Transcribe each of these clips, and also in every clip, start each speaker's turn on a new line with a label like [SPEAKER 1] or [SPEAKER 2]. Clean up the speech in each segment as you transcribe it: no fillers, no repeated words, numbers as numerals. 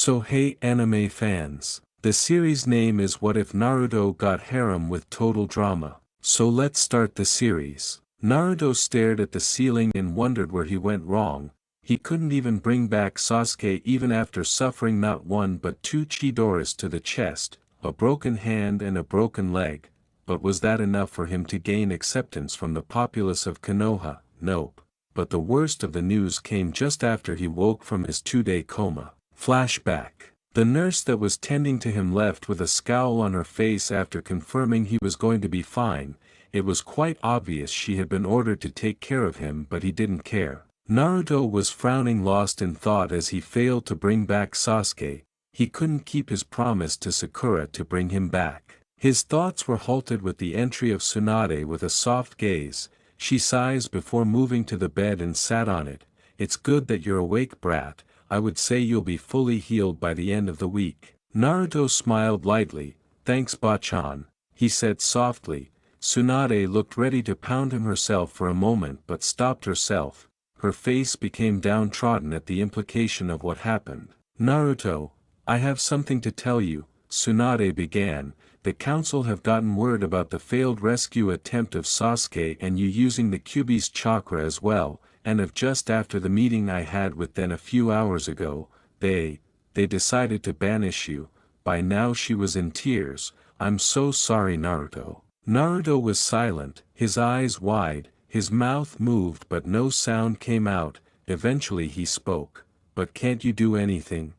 [SPEAKER 1] So hey anime fans, the series name is What If Naruto Got Harem with Total Drama. So let's start the series. Naruto stared at the ceiling and wondered where he went wrong. He couldn't even bring back Sasuke even after suffering not one but two Chidoras to the chest, a broken hand and a broken leg. But was that enough for him to gain acceptance from the populace of Konoha? Nope. But the worst of the news came just after he woke from his 2-day coma. Flashback. The nurse that was tending to him left with a scowl on her face after confirming he was going to be fine. It was quite obvious she had been ordered to take care of him, but he didn't care. Naruto was frowning, lost in thought as he failed to bring back Sasuke. He couldn't keep his promise to Sakura to bring him back. His thoughts were halted with the entry of Tsunade with a soft gaze. She sighs before moving to the bed and sat on it. "It's good that you're awake, brat. I would say you'll be fully healed by the end of the week." Naruto smiled lightly. "Thanks, Bachan," he said softly. Tsunade looked ready to pound him herself for a moment but stopped herself. Her face became downtrodden at the implication of what happened. "Naruto, I have something to tell you," Tsunade began. "The council have gotten word about the failed rescue attempt of Sasuke and you using the Kyuubi's chakra as well. And of just after the meeting I had with them a few hours ago, they decided to banish you." By now she was in tears. "I'm so sorry, Naruto." Naruto was silent, his eyes wide, his mouth moved but no sound came out. Eventually he spoke. "But can't you do anything?"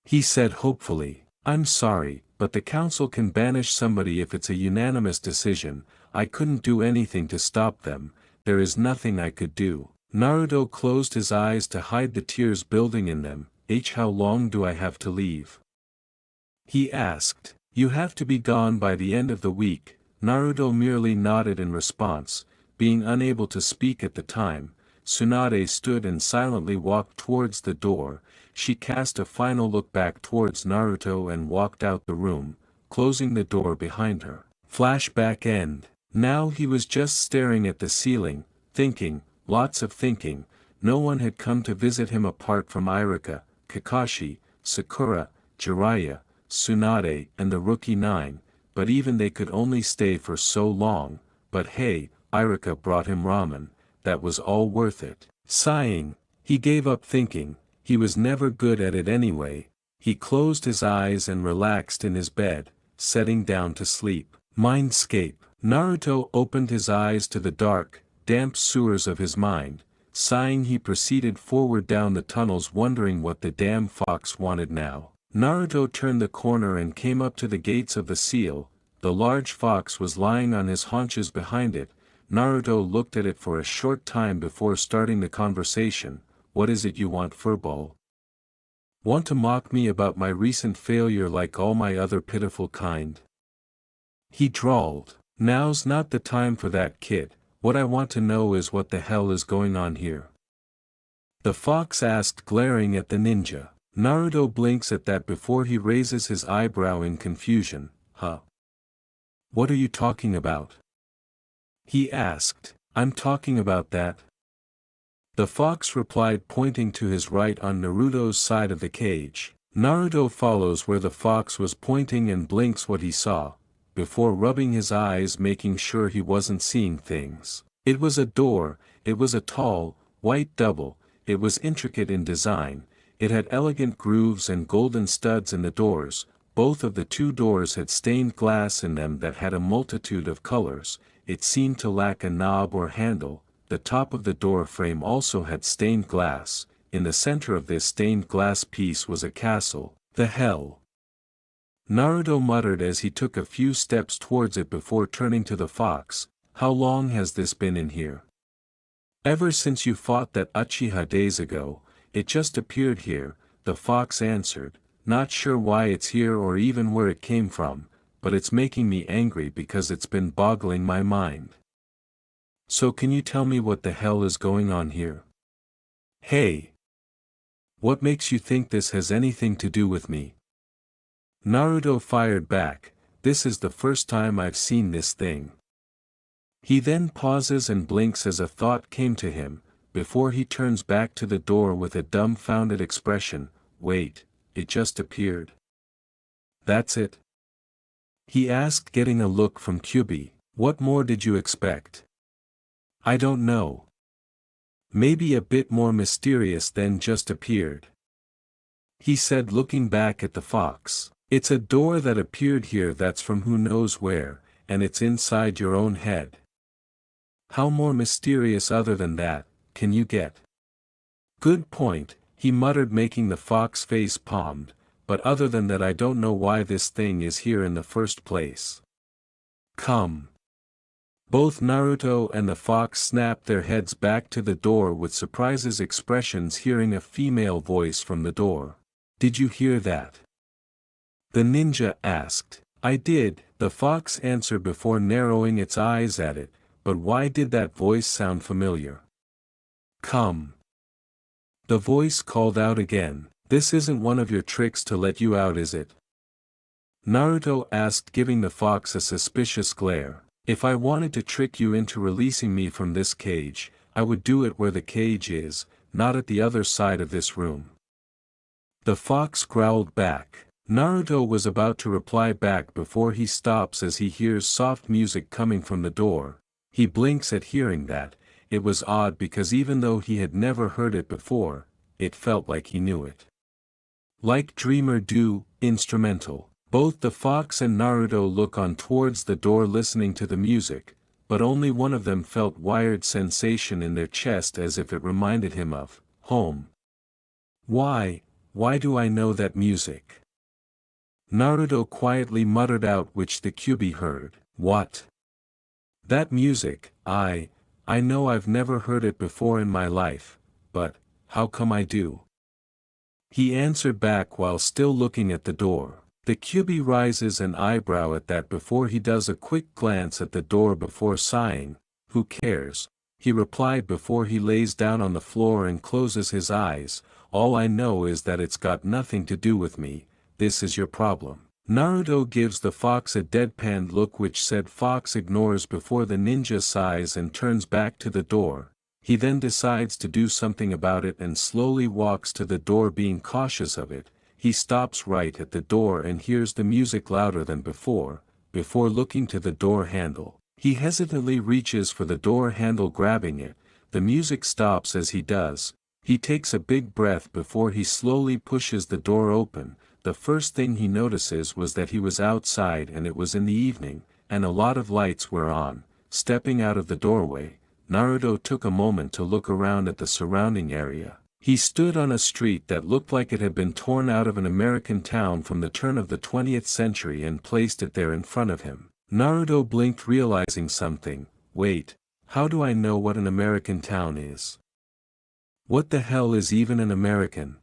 [SPEAKER 1] he said hopefully. "I'm sorry, but the council can banish somebody if it's a unanimous decision. I couldn't do anything to stop them. There is nothing I could do." Naruto closed his eyes to hide the tears building in them. How long do I have to leave?" he asked. "You have to be gone by the end of the week." Naruto merely nodded in response, being unable to speak at the time. Tsunade stood and silently walked towards the door. She cast a final look back towards Naruto and walked out the room, closing the door behind her. Flashback end. Now he was just staring at the ceiling, thinking, lots of thinking. No one had come to visit him apart from Iruka, Kakashi, Sakura, Jiraiya, Tsunade and the Rookie 9, but even they could only stay for so long. But hey, Iruka brought him ramen, that was all worth it. Sighing, he gave up thinking. He was never good at it anyway. He closed his eyes and relaxed in his bed, settling down to sleep. Mindscape. Naruto opened his eyes to the dark, damp sewers of his mind. Sighing, he proceeded forward down the tunnels, wondering what the damn fox wanted now. Naruto turned the corner and came up to the gates of the seal. The large fox was lying on his haunches behind it. Naruto looked at it for a short time before starting the conversation. "What is it you want, furball? Want to mock me about my recent failure like all my other pitiful kind?" he drawled. "Now's not the time for that, kid. What I want to know is what the hell is going on here?" the fox asked, glaring at the ninja. Naruto blinks at that before he raises his eyebrow in confusion. "Huh? What are you talking about?" he asked. "I'm talking about that," the fox replied, pointing to his right on Naruto's side of the cage. Naruto follows where the fox was pointing and blinks what he saw, before rubbing his eyes, making sure he wasn't seeing things. It was a door. It was a tall, white double. It was intricate in design. It had elegant grooves and golden studs in the doors. Both of the two doors had stained glass in them that had a multitude of colors. It seemed to lack a knob or handle. The top of the door frame also had stained glass. In the center of this stained glass piece was a castle. "The hell?" Naruto muttered as he took a few steps towards it before turning to the fox. "How long has this been in here?" "Ever since you fought that Uchiha days ago. It just appeared here," the fox answered. "Not sure why it's here or even where it came from, but it's making me angry because it's been boggling my mind." "So can you tell me what the hell is going on here?" "Hey! What makes you think this has anything to do with me?" Naruto fired back. "This is the first time I've seen this thing." He then pauses and blinks as a thought came to him, before he turns back to the door with a dumbfounded expression. "Wait, it just appeared. That's it? He asked, getting a look from Kyubi. What more did you expect? I don't know. Maybe a bit more mysterious than just appeared. He said, looking back at the fox. It's a door that appeared here that's from who knows where, and it's inside your own head. How more mysterious other than that, can you get? Good point, he muttered, making the fox face palmed, but other than that I don't know why this thing is here in the first place. Come. Both Naruto and the fox snapped their heads back to the door with surprises expressions, hearing a female voice from the door. Did you hear that? The ninja asked. I did, the fox answered before narrowing its eyes at it, but why did that voice sound familiar? Come. The voice called out again. This isn't one of your tricks to let you out, is it? Naruto asked, giving the fox a suspicious glare. If I wanted to trick you into releasing me from this cage, I would do it where the cage is, not at the other side of this room. The fox growled back. Naruto was about to reply back before he stops as he hears soft music coming from the door. He blinks at hearing that. It was odd because even though he had never heard it before, it felt like he knew it. Like Dreamer Do, instrumental. Both the fox and Naruto look on towards the door, listening to the music, but only one of them felt wired sensation in their chest as if it reminded him of home. Why do I know that music? Naruto quietly muttered out, which the Kyubi heard. What? That music, I know I've never heard it before in my life, but, how come I do? He answered back while still looking at the door. The Kyubi rises an eyebrow at that before he does a quick glance at the door before sighing. Who cares? He replied before he lays down on the floor and closes his eyes. All I know is that it's got nothing to do with me. This is your problem. Naruto gives the fox a deadpan look, which said fox ignores before the ninja sighs and turns back to the door. He then decides to do something about it and slowly walks to the door, being cautious of it. He stops right at the door and hears the music louder than before. Before looking to the door handle, he hesitantly reaches for the door handle, grabbing it. The music stops as he does. He takes a big breath before he slowly pushes the door open. The first thing he notices was that he was outside and it was in the evening, and a lot of lights were on. Stepping out of the doorway, Naruto took a moment to look around at the surrounding area. He stood on a street that looked like it had been torn out of an American town from the turn of the 20th century and placed it there in front of him. Naruto blinked, realizing something. Wait, how do I know what an American town is? What the hell is even an American?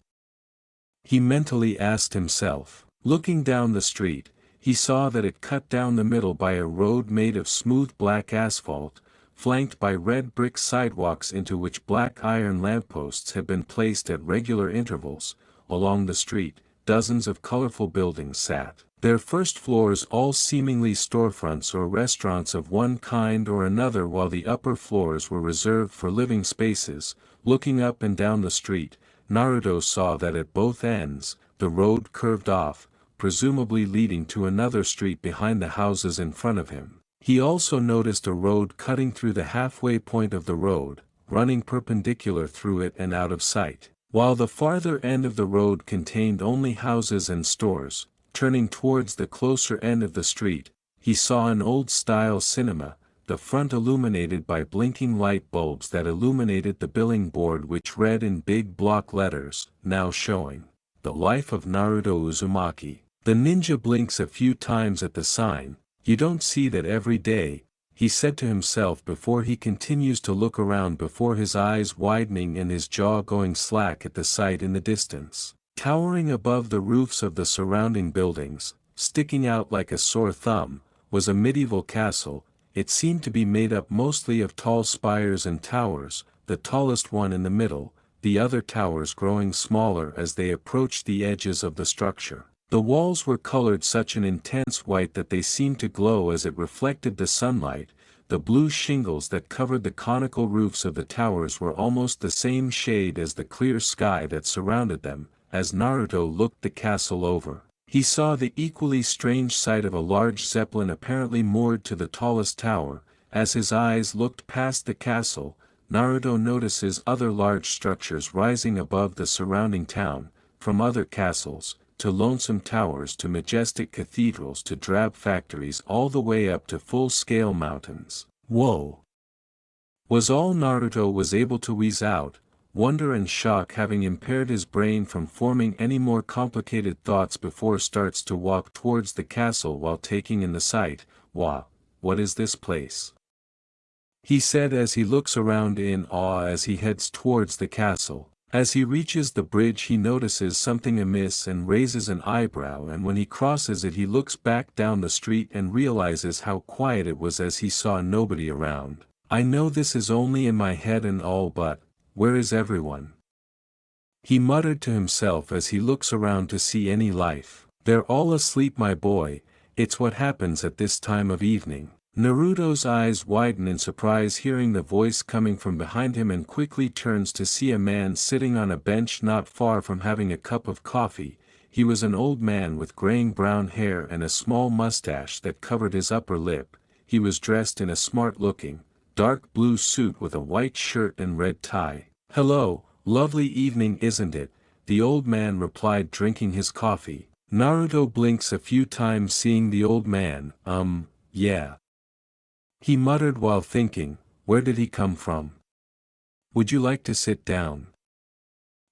[SPEAKER 1] He mentally asked himself. Looking down the street, he saw that it cut down the middle by a road made of smooth black asphalt, flanked by red brick sidewalks into which black iron lampposts had been placed at regular intervals. Along the street, dozens of colorful buildings sat, their first floors all seemingly storefronts or restaurants of one kind or another, while the upper floors were reserved for living spaces. Looking up and down the street, Naruto saw that at both ends, the road curved off, presumably leading to another street behind the houses in front of him. He also noticed a road cutting through the halfway point of the road, running perpendicular through it and out of sight, while the farther end of the road contained only houses and stores. Turning towards the closer end of the street, he saw an old-style cinema, the front illuminated by blinking light bulbs that illuminated the billing board, which read in big block letters, now showing, "The Life of Naruto Uzumaki." The ninja blinks a few times at the sign. You don't see that every day, he said to himself before he continues to look around, before his eyes widening and his jaw going slack at the sight in the distance. Towering above the roofs of the surrounding buildings, sticking out like a sore thumb, was a medieval castle. It seemed to be made up mostly of tall spires and towers, the tallest one in the middle, the other towers growing smaller as they approached the edges of the structure. The walls were colored such an intense white that they seemed to glow as it reflected the sunlight. The blue shingles that covered the conical roofs of the towers were almost the same shade as the clear sky that surrounded them. as Naruto looked the castle over. He saw the equally strange sight of a large zeppelin apparently moored to the tallest tower. As his eyes looked past the castle, Naruto notices other large structures rising above the surrounding town, from other castles, to lonesome towers to majestic cathedrals to drab factories all the way up to full-scale mountains. Whoa! Was all Naruto was able to wheeze out, wonder and shock having impaired his brain from forming any more complicated thoughts before starts to walk towards the castle while taking in the sight. Wow, what is this place? He said as he looks around in awe as he heads towards the castle. As he reaches the bridge he notices something amiss and raises an eyebrow, and when he crosses it he looks back down the street and realizes how quiet it was as he saw nobody around. I know this is only in my head and all, but where is everyone? He muttered to himself as he looks around to see any life. They're all asleep, my boy. It's what happens at this time of evening. Naruto's eyes widen in surprise hearing the voice coming from behind him and quickly turns to see a man sitting on a bench not far from having a cup of coffee. He was an old man with graying brown hair and a small mustache that covered his upper lip. He was dressed in a smart-looking, dark blue suit with a white shirt and red tie. "Hello, lovely evening isn't it?" the old man replied drinking his coffee. Naruto blinks a few times seeing the old man. Yeah. He muttered while thinking, where did he come from? Would you like to sit down?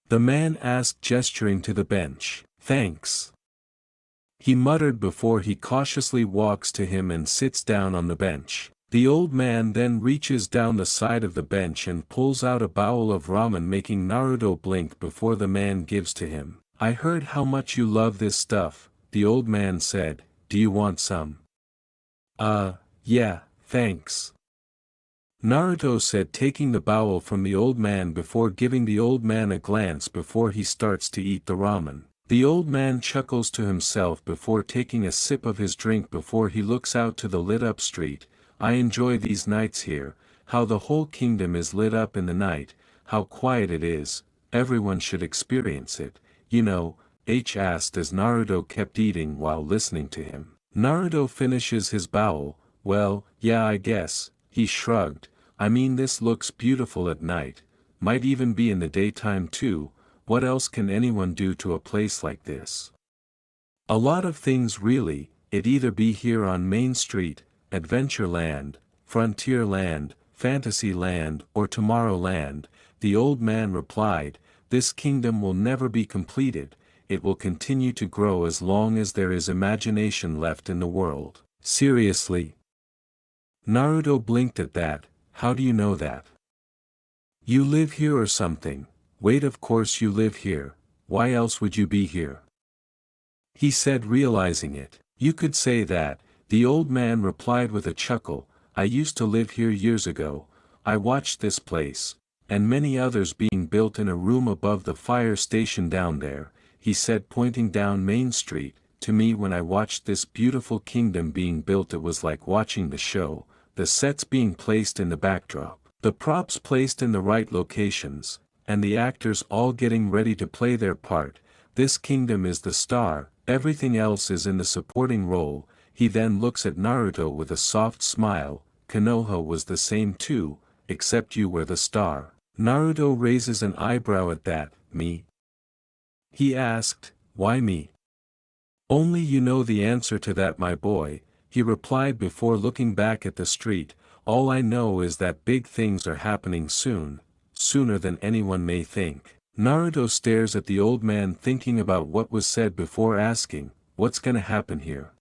[SPEAKER 1] The man asked gesturing to the bench. Thanks. He muttered before he cautiously walks to him and sits down on the bench. The old man then reaches down the side of the bench and pulls out a bowl of ramen making Naruto blink before the man gives to him. I heard how much you love this stuff, the old man said. Do you want some? Yeah, thanks. Naruto said taking the bowl from the old man before giving the old man a glance before he starts to eat the ramen. The old man chuckles to himself before taking a sip of his drink before he looks out to the lit-up street. I enjoy these nights here, how the whole kingdom is lit up in the night, how quiet it is, everyone should experience it, you know, H asked as Naruto kept eating while listening to him. Naruto finishes his bowl. Well, yeah, I guess, he shrugged. I mean, this looks beautiful at night, might even be in the daytime too. What else can anyone do to a place like this? A lot of things really. It either be here on Main Street, Adventure Land, Frontier Land, Fantasy Land, or Tomorrow Land, the old man replied. This kingdom will never be completed, it will continue to grow as long as there is imagination left in the world. Seriously? Naruto blinked at that. How do you know that? You live here or something? Wait, of course you live here, why else would you be here? He said realizing it. You could say that, the old man replied with a chuckle. I used to live here years ago. I watched this place, and many others being built in a room above the fire station down there, he said pointing down Main Street. To me, when I watched this beautiful kingdom being built, it was like watching the show, the sets being placed in the backdrop, the props placed in the right locations, and the actors all getting ready to play their part. This kingdom is the star, everything else is in the supporting role. He then looks at Naruto with a soft smile. Konoha was the same too, except you were the star. Naruto raises an eyebrow at that. Me? He asked, why me? Only you know the answer to that, my boy, he replied before looking back at the street. All I know is that big things are happening soon, sooner than anyone may think. Naruto stares at the old man thinking about what was said before asking, what's gonna happen here?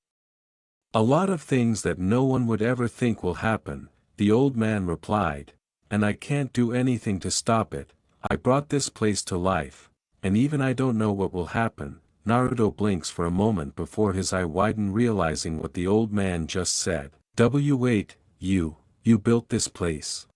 [SPEAKER 1] A lot of things that no one would ever think will happen, the old man replied, and I can't do anything to stop it. I brought this place to life, and even I don't know what will happen. Naruto blinks for a moment before his eye widen realizing what the old man just said. Wait, you built this place?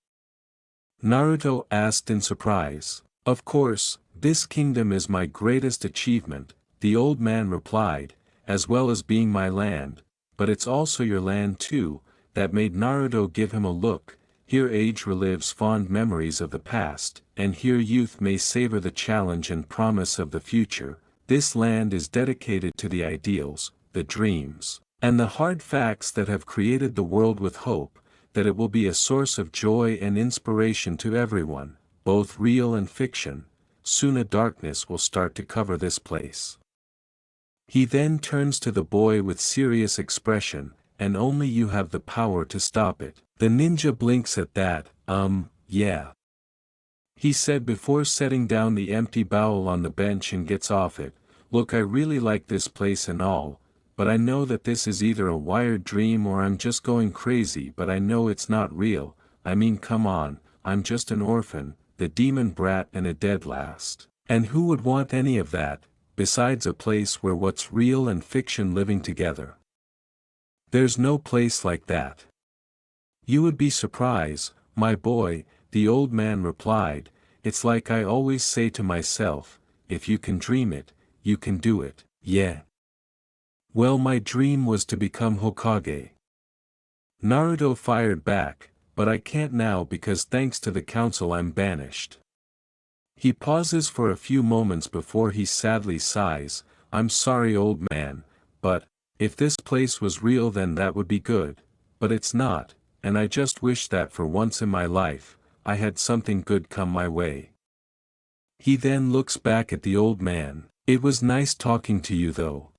[SPEAKER 1] Naruto asked in surprise. Of course, this kingdom is my greatest achievement, the old man replied, as well as being my land, but it's also your land too. That made Naruto give him a look. here age relives fond memories of the past, and here youth may savor the challenge and promise of the future. This land is dedicated to the ideals, the dreams, and the hard facts that have created the world with hope, that it will be a source of joy and inspiration to everyone, both real and fiction. Soon a darkness will start to cover this place. He then turns to the boy with serious expression, and only you have the power to stop it. The ninja blinks at that, yeah. He said before setting down the empty bowl on the bench and gets off it. Look, I really like this place and all, but I know that this is either a wired dream or I'm just going crazy, but I know it's not real. I mean, come on, I'm just an orphan, the demon brat and a dead last. And who would want any of that, besides a place where what's real and fiction living together? There's no place like that. You would be surprised, my boy, the old man replied. It's like I always say to myself, if you can dream it, you can do it. Yeah. Well, my dream was to become Hokage. Naruto fired back, but I can't now because thanks to the council I'm banished. He pauses for a few moments before he sadly sighs, I'm sorry old man, but, if this place was real then that would be good, but it's not, and I just wish that for once in my life, I had something good come my way. He then looks back at the old man, it was nice talking to you though.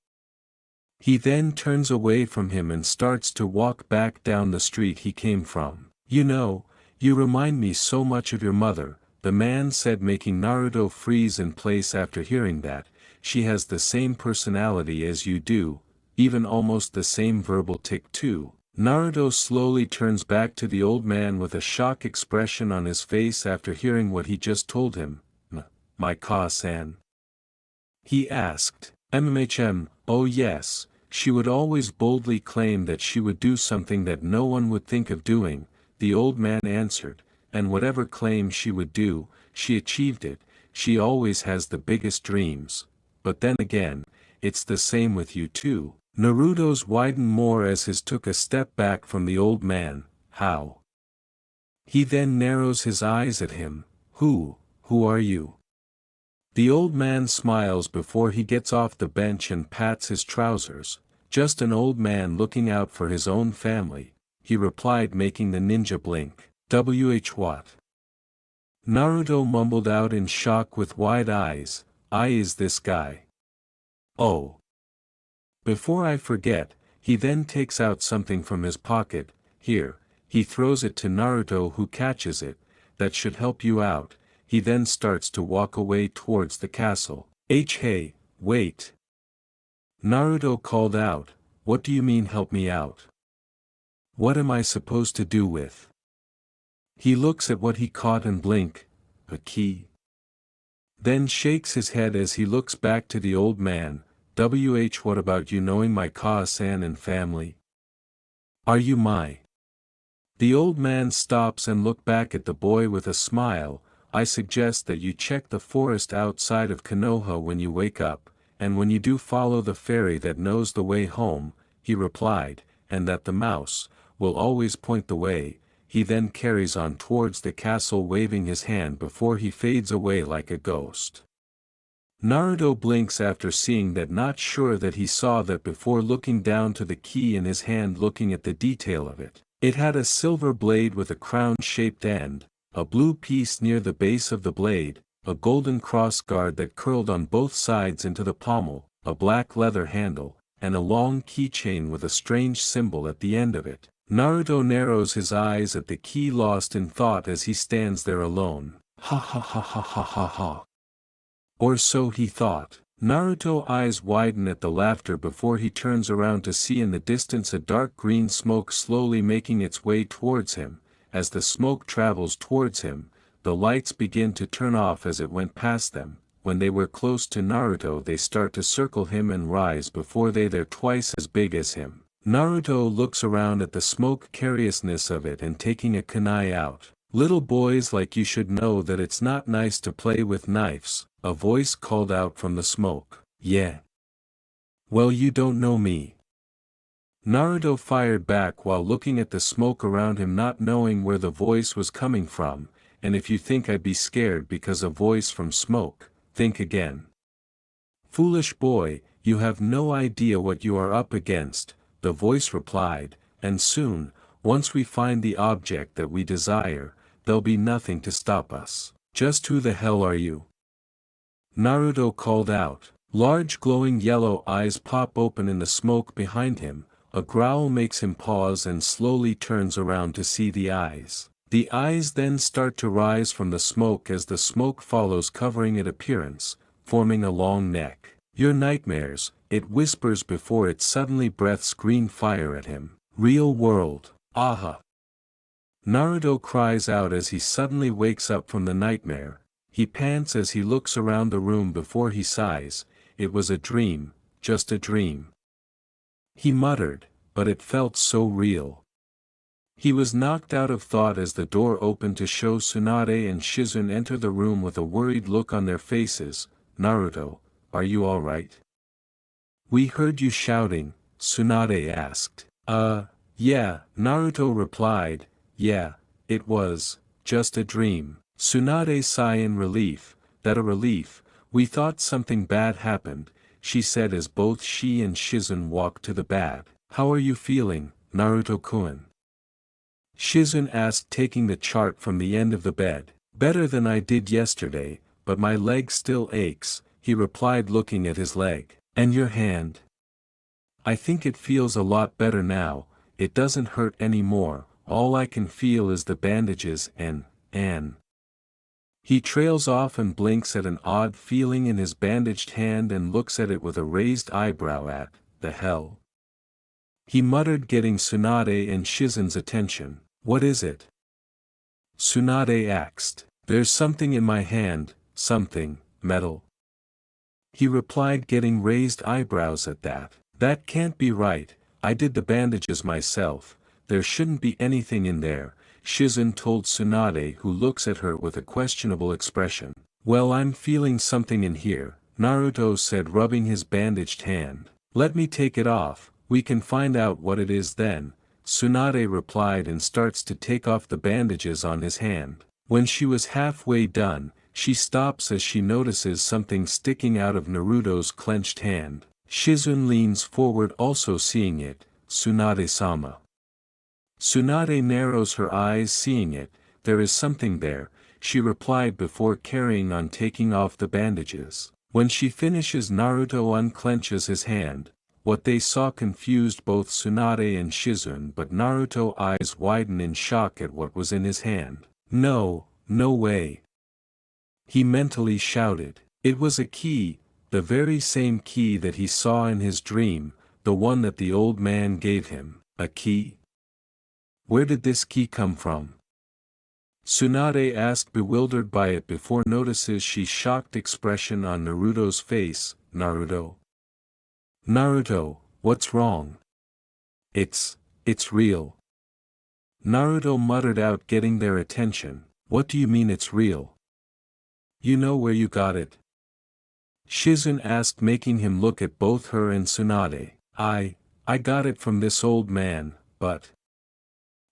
[SPEAKER 1] He then turns away from him and starts to walk back down the street he came from. You know, you remind me so much of your mother, the man said, making Naruto freeze in place after hearing that. She has the same personality as you do, even almost the same verbal tick too. Naruto slowly turns back to the old man with a shocked expression on his face after hearing what he just told him. My Ka-san? He asked. MMHM, oh yes, she would always boldly claim that she would do something that no one would think of doing, the old man answered, and whatever claim she would do, she achieved it. She always has the biggest dreams. But then again, it's the same with you too. Naruto's widened more as his took a step back from the old man. How? He then narrows his eyes at him. Who are you? The old man smiles before he gets off the bench and pats his trousers. Just an old man looking out for his own family, he replied, making the ninja blink. What? Naruto mumbled out in shock with wide eyes. I is this guy. Oh. Before I forget, he then takes out something from his pocket. Here, he throws it to Naruto, who catches it. That should help you out. He then starts to walk away towards the castle. Hey, wait. Naruto called out, what do you mean help me out? What am I supposed to do with? He looks at what he caught and blink. A key. Then shakes his head as he looks back to the old man. What about you knowing my Ka-san and family? Are you my? The old man stops and looks back at the boy with a smile. I suggest that you check the forest outside of Konoha when you wake up, and when you do follow the fairy that knows the way home, he replied, and that the mouse will always point the way. He then carries on towards the castle waving his hand before he fades away like a ghost. Naruto blinks after seeing that, not sure that he saw that before looking down to the key in his hand, looking at the detail of it. It had a silver blade with a crown-shaped end, a blue piece near the base of the blade, a golden cross guard that curled on both sides into the pommel, a black leather handle, and a long keychain with a strange symbol at the end of it. Naruto narrows his eyes at the key, lost in thought as he stands there alone. Ha ha ha ha ha ha ha. Or so he thought. Naruto's eyes widen at the laughter before he turns around to see in the distance a dark green smoke slowly making its way towards him. As the smoke travels towards him, the lights begin to turn off as it went past them. When they were close to Naruto, they start to circle him and rise before they're twice as big as him. Naruto looks around at the smoke curiousness of it and taking a kunai out. Little boys like you should know that it's not nice to play with knives, a voice called out from the smoke. Yeah. Well, you don't know me. Naruto fired back while looking at the smoke around him, not knowing where the voice was coming from, and if you think I'd be scared because a voice from smoke, think again. Foolish boy, you have no idea what you are up against, the voice replied, and soon, once we find the object that we desire, there'll be nothing to stop us. Just who the hell are you? Naruto called out. Large glowing yellow eyes pop open in the smoke behind him, a growl makes him pause and slowly turns around to see the eyes. The eyes then start to rise from the smoke as the smoke follows, covering its appearance, forming a long neck. Your nightmares, it whispers before it suddenly breathes green fire at him. Real world, aha! Naruto cries out as he suddenly wakes up from the nightmare. He pants as he looks around the room before he sighs. It was a dream, just a dream. He muttered, but it felt so real. He was knocked out of thought as the door opened to show Tsunade and Shizune enter the room with a worried look on their faces. Naruto, are you alright? We heard you shouting, Tsunade asked. Yeah, Naruto replied, yeah, it was, just a dream. Tsunade sighed in relief, that a relief, we thought something bad happened, she said as both she and Shizune walked to the bed. How are you feeling, Naruto-kun? Shizune asked, taking the chart from the end of the bed. Better than I did yesterday, but my leg still aches, he replied looking at his leg. And your hand? I think it feels a lot better now, it doesn't hurt anymore, all I can feel is the bandages and. He trails off and blinks at an odd feeling in his bandaged hand and looks at it with a raised eyebrow at, the hell? He muttered, getting Tsunade and Shizune's attention. What is it? Tsunade asked. There's something in my hand, something, metal. He replied, getting raised eyebrows at that. That can't be right, I did the bandages myself, there shouldn't be anything in there, Shizune told Tsunade, who looks at her with a questionable expression. Well, I'm feeling something in here, Naruto said, rubbing his bandaged hand. Let me take it off, we can find out what it is then, Tsunade replied and starts to take off the bandages on his hand. When she was halfway done, she stops as she notices something sticking out of Naruto's clenched hand. Shizune leans forward, also seeing it. Tsunade-sama. Tsunade narrows her eyes, seeing it. There is something there, she replied before carrying on taking off the bandages. When she finishes, Naruto unclenches his hand. What they saw confused both Tsunade and Shizune, but Naruto's eyes widen in shock at what was in his hand. No, no way. He mentally shouted. It was a key, the very same key that he saw in his dream, the one that the old man gave him. A key? Where did this key come from? Tsunade asked, bewildered by it before notices she's shocked expression on Naruto's face. Naruto? Naruto, what's wrong? It's real. Naruto muttered out, getting their attention. What do you mean it's real? You know where you got it? Shizune asked, making him look at both her and Tsunade. I got it from this old man, but...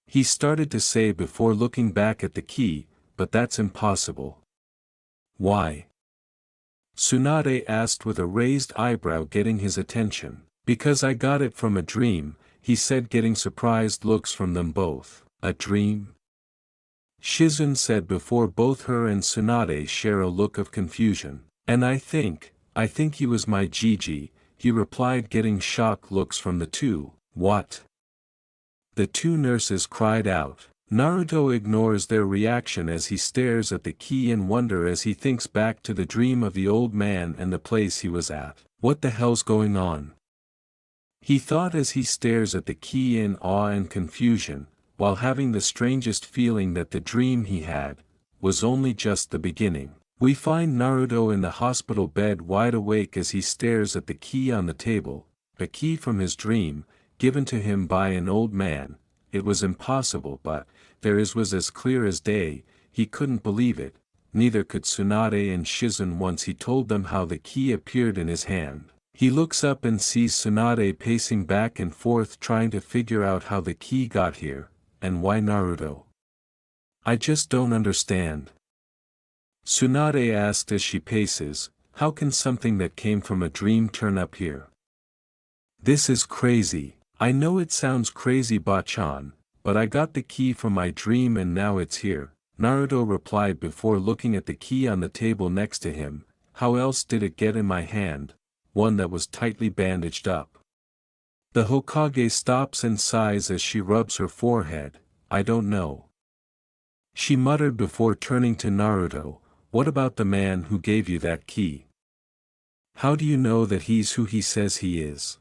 [SPEAKER 1] He started to say before looking back at the key, but that's impossible. Why? Tsunade asked with a raised eyebrow, getting his attention. Because I got it from a dream, he said, getting surprised looks from them both. A dream? Shizune said before both her and Tsunade share a look of confusion. And I think he was my Gigi, he replied, getting shocked looks from the two. What? The two nurses cried out. Naruto ignores their reaction as he stares at the key in wonder as he thinks back to the dream of the old man and the place he was at. What the hell's going on? He thought as he stares at the key in awe and confusion, while having the strangest feeling that the dream he had was only just the beginning. We find Naruto in the hospital bed, wide awake as he stares at the key on the table, a key from his dream, given to him by an old man. It was impossible, but there was as clear as day. He couldn't believe it, neither could Tsunade and Shizune once he told them how the key appeared in his hand. He looks up and sees Tsunade pacing back and forth trying to figure out how the key got here, and why Naruto. I just don't understand. Tsunade asked as she paces, how can something that came from a dream turn up here? This is crazy. I know it sounds crazy, Bachan, but I got the key from my dream and now it's here, Naruto replied before looking at the key on the table next to him. How else did it get in my hand, one that was tightly bandaged up? The Hokage stops and sighs as she rubs her forehead. I don't know. She muttered before turning to Naruto, what about the man who gave you that key? How do you know that he's who he says he is?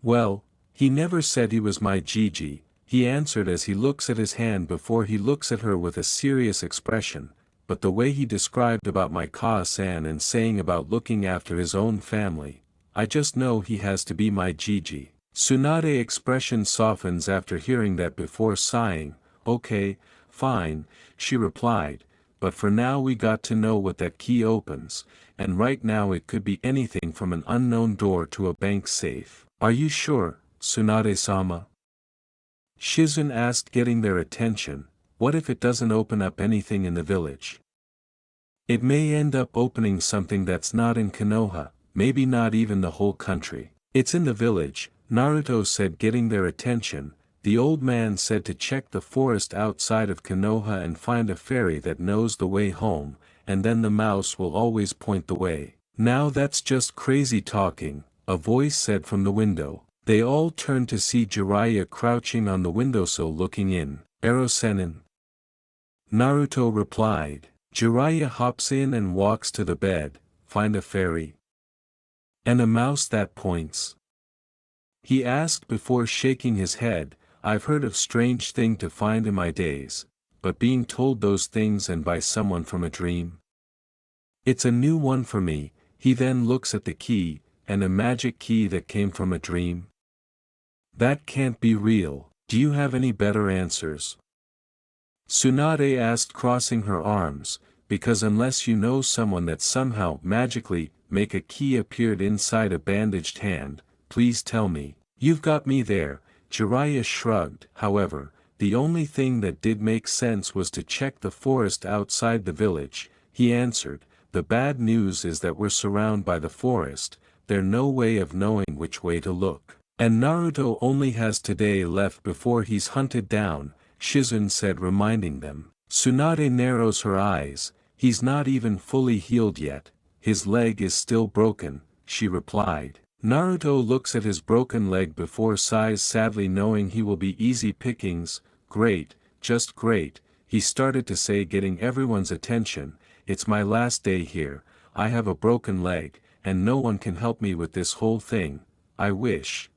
[SPEAKER 1] Well, he never said he was my Gigi, he answered as he looks at his hand before he looks at her with a serious expression, but the way he described about my Ka-san and saying about looking after his own family, I just know he has to be my Gigi. Tsunade expression softens after hearing that before sighing, okay, fine, she replied, but for now we got to know what that key opens, and right now it could be anything from an unknown door to a bank safe. Are you sure, Tsunade-sama? Shizun asked, getting their attention. What if it doesn't open up anything in the village? It may end up opening something that's not in Konoha, maybe not even the whole country. It's in the village, Naruto said, getting their attention. The old man said to check the forest outside of Konoha and find a fairy that knows the way home, and then the mouse will always point the way. Now that's just crazy talking, a voice said from the window. They all turned to see Jiraiya crouching on the windowsill looking in. Erosenin. Naruto replied. Jiraiya hops in and walks to the bed. Find a fairy? And a mouse that points? He asked before shaking his head. I've heard of strange thing to find in my days, but being told those things and by someone from a dream? It's a new one for me. He then looks at the key, and a magic key that came from a dream? That can't be real. Do you have any better answers? Tsunade asked, crossing her arms, because unless you know someone that somehow magically make a key appeared inside a bandaged hand, please tell me. You've got me there. Jiraiya shrugged. However, the only thing that did make sense was to check the forest outside the village, he answered. The bad news is that we're surrounded by the forest, there's no way of knowing which way to look. And Naruto only has today left before he's hunted down, Shizun said, reminding them. Tsunade narrows her eyes. He's not even fully healed yet, his leg is still broken, she replied. Naruto looks at his broken leg before sighs sadly, knowing he will be easy pickings. Great, just great, he started to say, getting everyone's attention. It's my last day here, I have a broken leg, and no one can help me with this whole thing. I wish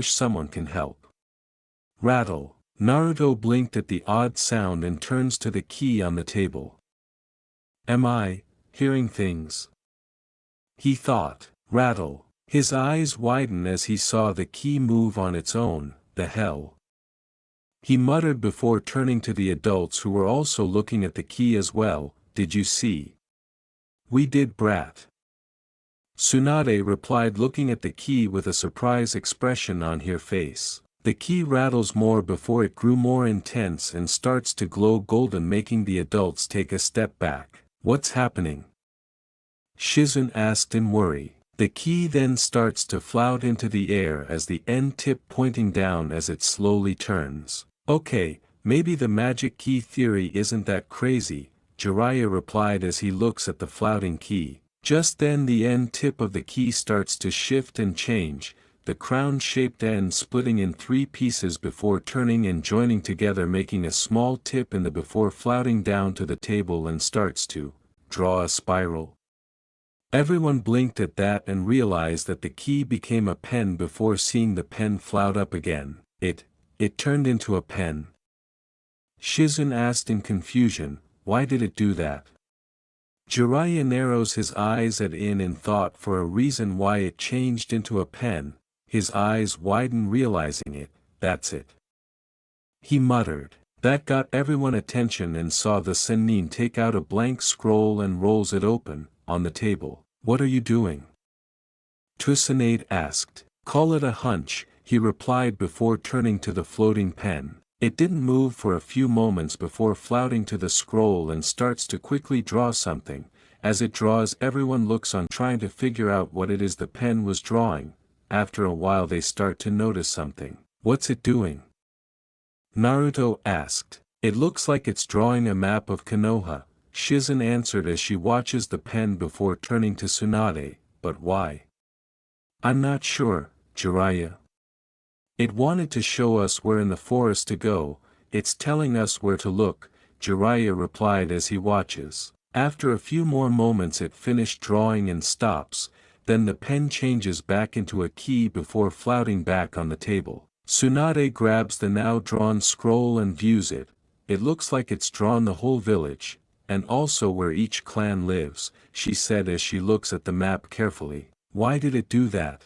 [SPEAKER 1] someone can help. Rattle. Naruto blinked at the odd sound and turns to the key on the table. Am I hearing things? He thought. Rattle. His eyes widen as he saw the key move on its own. The hell? He muttered before turning to the adults who were also looking at the key as well. Did you see? We did, brat. Tsunade replied, looking at the key with a surprised expression on her face. The key rattles more before it grew more intense and starts to glow golden, making the adults take a step back. What's happening? Shizun asked in worry. The key then starts to float into the air as the end tip pointing down as it slowly turns. Okay, maybe the magic key theory isn't that crazy, Jiraiya replied as he looks at the floating key. Just then the end tip of the key starts to shift and change, the crown-shaped end splitting in 3 pieces before turning and joining together, making a small tip in the before floating down to the table and starts to draw a spiral. Everyone blinked at that and realized that the key became a pen before seeing the pen float up again. It turned into a pen. Shizun asked in confusion, why did it do that? Jiraiya narrows his eyes at in thought for a reason why it changed into a pen. His eyes widen, realizing it. That's it. He muttered. That got everyone attention and saw the Sennin take out a blank scroll and rolls it open, on the table. What are you doing? Tsunade asked. Call it a hunch, he replied before turning to the floating pen. It didn't move for a few moments before flouting to the scroll and starts to quickly draw something. As it draws, everyone looks on trying to figure out what it is the pen was drawing. After a while they start to notice something. What's it doing? Naruto asked. It looks like it's drawing a map of Konoha, Shizen answered as she watches the pen before turning to Tsunade. But why? I'm not sure, Jiraiya. It wanted to show us where in the forest to go, it's telling us where to look, Jiraiya replied as he watches. After a few more moments it finished drawing and stops, then the pen changes back into a key before flouting back on the table. Tsunade grabs the now drawn scroll and views it. It looks like it's drawn the whole village, and also where each clan lives, she said as she looks at the map carefully. Why did it do that?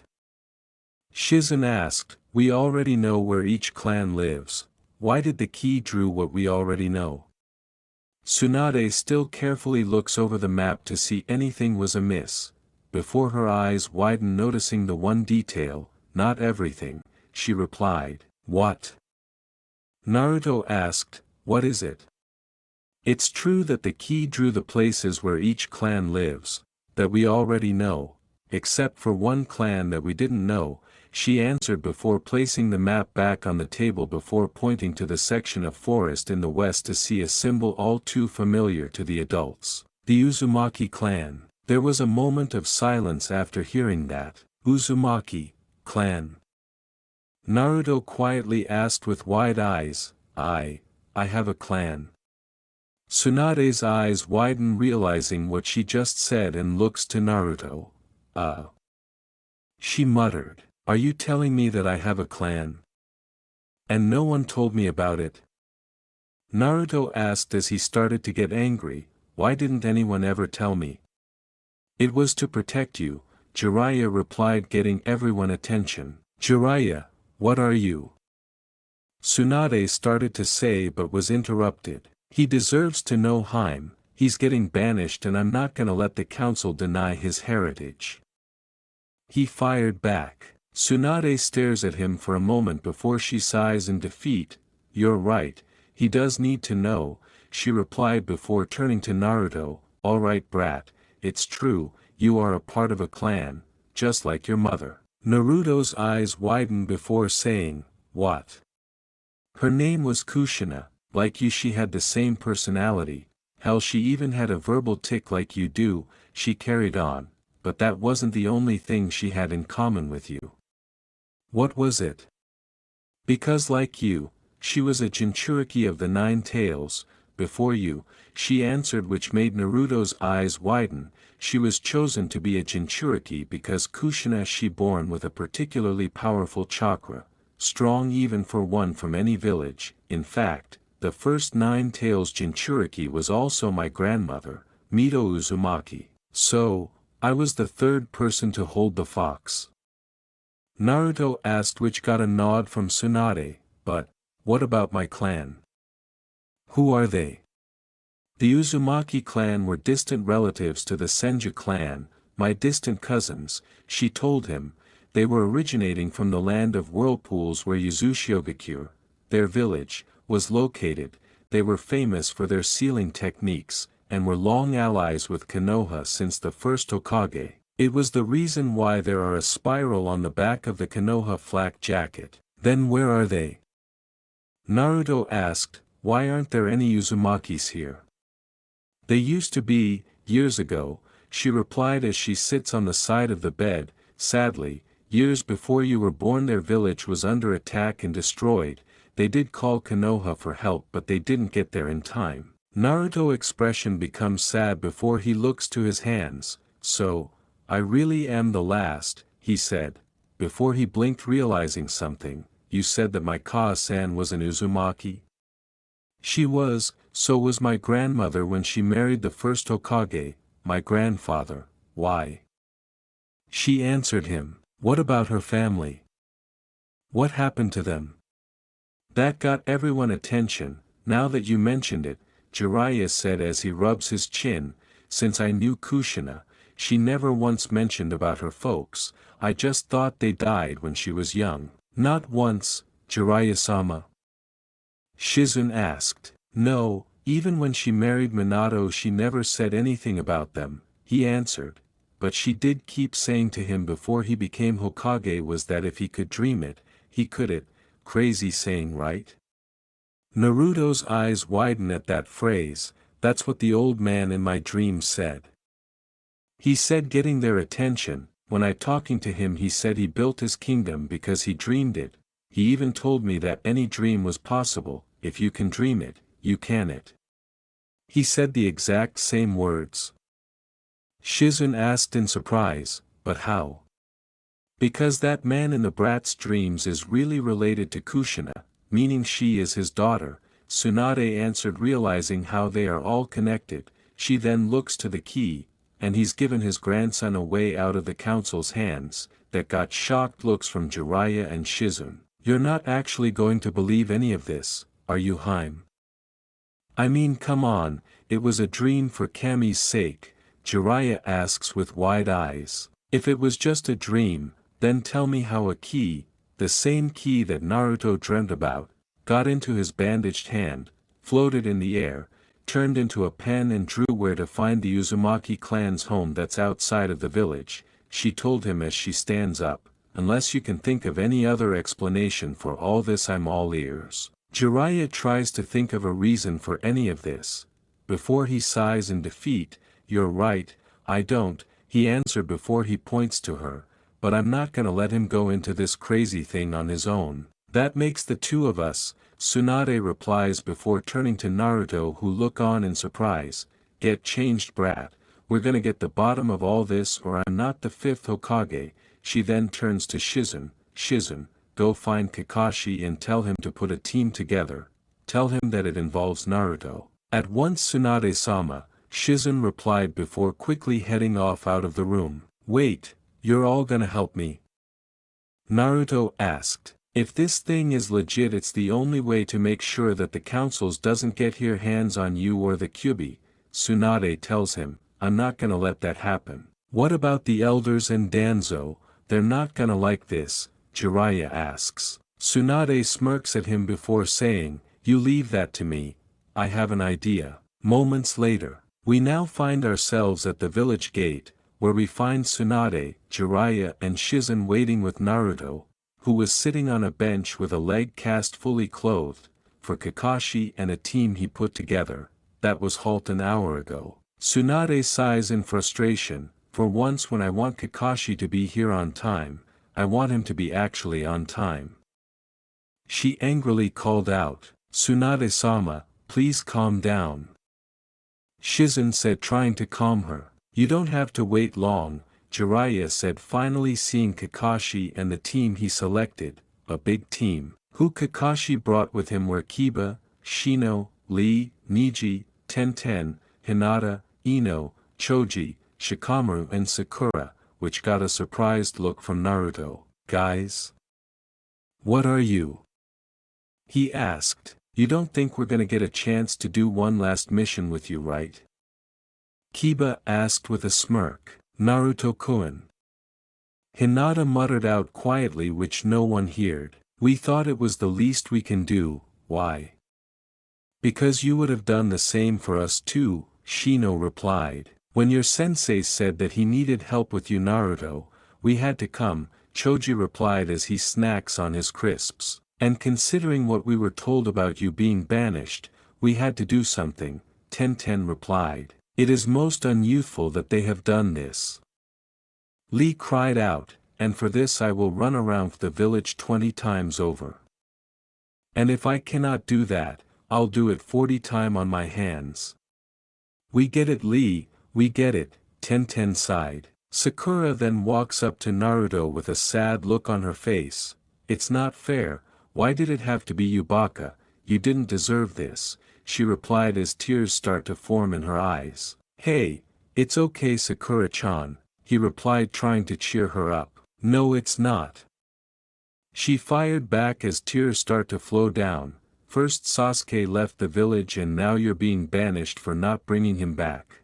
[SPEAKER 1] Shizen asked. We already know where each clan lives. Why did the key drew what we already know? Tsunade still carefully looks over the map to see anything was amiss. Before her eyes widen noticing the one detail, not everything, she replied. What? Naruto asked, what is it? It's true that the key drew the places where each clan lives, that we already know, except for one clan that we didn't know, she answered before placing the map back on the table before pointing to the section of forest in the west to see a symbol all too familiar to the adults. The Uzumaki clan. There was a moment of silence after hearing that. Uzumaki clan. Naruto quietly asked with wide eyes, I have a clan. Tsunade's eyes widen realizing what she just said and looks to Naruto. She muttered, are you telling me that I have a clan? And no one told me about it? Naruto asked as he started to get angry, why didn't anyone ever tell me? It was to protect you, Jiraiya replied getting everyone attention. Jiraiya, what are you? Tsunade started to say but was interrupted. He deserves to know Harem, he's getting banished and I'm not gonna let the council deny his heritage. He fired back. Tsunade stares at him for a moment before she sighs in defeat. You're right, he does need to know, she replied before turning to Naruto. Alright brat, it's true, you are a part of a clan, just like your mother. Naruto's eyes widened before saying, what? Her name was Kushina, like you she had the same personality, hell she even had a verbal tick like you do, she carried on, but that wasn't the only thing she had in common with you. What was it? Because like you, she was a Jinchuriki of the 9 tails, before you, she answered which made Naruto's eyes widen. She was chosen to be a Jinchuriki because Kushina she born with a particularly powerful chakra, strong even for one from any village. In fact, the first 9 tails Jinchuriki was also my grandmother, Mito Uzumaki. So, I was the third person to hold the fox. Naruto asked which got a nod from Tsunade, but, what about my clan? Who are they? The Uzumaki clan were distant relatives to the Senju clan, my distant cousins, she told him. They were originating from the land of whirlpools where Uzushigakure, their village, was located. They were famous for their sealing techniques, and were long allies with Konoha since the first Hokage. It was the reason why there are a spiral on the back of the Konoha flak jacket. Then where are they? Naruto asked, why aren't there any Uzumakis here? They used to be, years ago, she replied as she sits on the side of the bed. Sadly, years before you were born their village was under attack and destroyed. They did call Konoha for help but they didn't get there in time. Naruto's expression becomes sad before he looks to his hands. So, I really am the last, he said, before he blinked realizing something. You said that my Ka-san was an Uzumaki? She was, so was my grandmother when she married the first Hokage, my grandfather. Why? She answered him. What about her family? What happened to them? That got everyone attention. Now that you mentioned it, Jiraiya said as he rubs his chin, since I knew Kushina, she never once mentioned about her folks. I just thought they died when she was young. Not once, Jiraiya-sama?" Shizun asked. "No, even when she married Minato she never said anything about them," he answered. "But she did keep saying to him before he became Hokage was that if he could dream it, he could it." Crazy saying, right? Naruto's eyes widen at that phrase. "That's what the old man in my dream said. He said getting their attention. When I talking to him he said he built his kingdom because he dreamed it. He even told me that any dream was possible. If you can dream it, you can it." He said the exact same words. Shizun asked in surprise, "But how?" "Because that man in the brat's dreams is really related to Kushina, meaning she is his daughter," Tsunade answered, realizing how they are all connected. She then looks to the key, and he's given his grandson a way out of the council's hands. That got shocked looks from Jiraiya and Shizun. "You're not actually going to believe any of this, are you, Haim? I mean, come on, it was a dream for Kami's sake," Jiraiya asks with wide eyes. "If it was just a dream, then tell me how a key, the same key that Naruto dreamt about, got into his bandaged hand, floated in the air, turned into a pen and drew where to find the Uzumaki clan's home that's outside of the village," she told him as she stands up. "Unless you can think of any other explanation for all this, I'm all ears." Jiraiya tries to think of a reason for any of this. Before he sighs in defeat, "You're right, I don't," he answered before he points to her, "but I'm not gonna let him go into this crazy thing on his own. That makes the two of us," Tsunade replies before turning to Naruto, who look on in surprise. "Get changed, brat. We're gonna get the bottom of all this or I'm not the fifth Hokage." She then turns to Shizun. "Shizun, go find Kakashi and tell him to put a team together. Tell him that it involves Naruto." "At once, Tsunade-sama," Shizun replied before quickly heading off out of the room. "Wait, you're all gonna help me?" Naruto asked. "If this thing is legit, it's the only way to make sure that the councils doesn't get their hands on you or the Kyuubi," Tsunade tells him. "I'm not gonna let that happen." "What about the elders and Danzo? They're not gonna like this?" Jiraiya asks. Tsunade smirks at him before saying, "You leave that to me, I have an idea." Moments later, we now find ourselves at the village gate, where we find Tsunade, Jiraiya and Shizun waiting with Naruto, who was sitting on a bench with a leg cast fully clothed, for Kakashi and a team he put together. That was halt an hour ago. Tsunade sighs in frustration. "For once, when I want Kakashi to be here on time, I want him to be actually on time." She angrily called out, "Tsunade-sama, please calm down." Shizun said, trying to calm her. "You don't have to wait long," Jiraiya said, finally seeing Kakashi and the team he selected, a big team. Who Kakashi brought with him were Kiba, Shino, Lee, Niji, Tenten, Hinata, Ino, Choji, Shikamaru and Sakura, which got a surprised look from Naruto. "Guys? What are you?" he asked. "You don't think we're gonna get a chance to do one last mission with you, right?" Kiba asked with a smirk. "Naruto-kun." Hinata muttered out quietly, which no one heard. "We thought it was the least we can do." "Why?" "Because you would have done the same for us too," Shino replied. "When your sensei said that he needed help with you, Naruto, we had to come," Choji replied as he snacks on his crisps. "And considering what we were told about you being banished, we had to do something," Tenten replied. "It is most unyouthful that they have done this." Lee cried out, "And for this I will run around the village 20 times over. And if I cannot do that, I'll do it 40 times on my hands." "We get it, Lee, we get it," Tenten sighed. Sakura then walks up to Naruto with a sad look on her face. "It's not fair, why did it have to be you, Baka? You didn't deserve this," she replied as tears start to form in her eyes. "Hey, it's okay, Sakura-chan," he replied, trying to cheer her up. "No, it's not." She fired back as tears start to flow down. "First Sasuke left the village and now you're being banished for not bringing him back.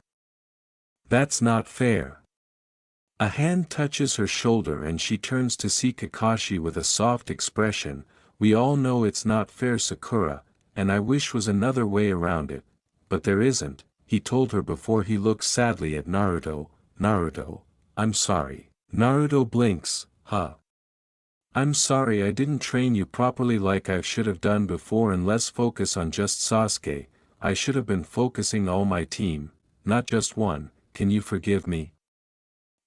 [SPEAKER 1] That's not fair." A hand touches her shoulder and she turns to see Kakashi with a soft expression. We all know it's not fair, Sakura, and I wish was another way around it, but there isn't, he told her before he looks sadly at Naruto. Naruto, I'm sorry. Naruto blinks, huh? I'm sorry I didn't train you properly like I should have done before, and less focus on just Sasuke. I should have been focusing all my team, not just one. Can you forgive me?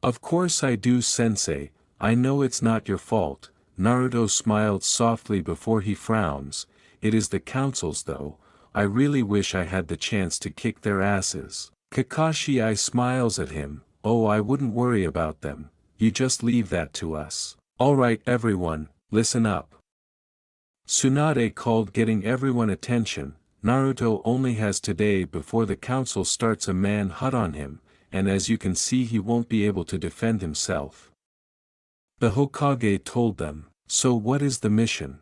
[SPEAKER 1] Of course I do, sensei. I know it's not your fault. Naruto smiled softly before he frowns. It is the council's though. I really wish I had the chance to kick their asses. Kakashi smiles at him. Oh, I wouldn't worry about them. You just leave that to us. Alright everyone, listen up. Tsunade called, getting everyone attention. Naruto only has today before the council starts a manhunt on him, and as you can see he won't be able to defend himself. The Hokage told them. So what is the mission?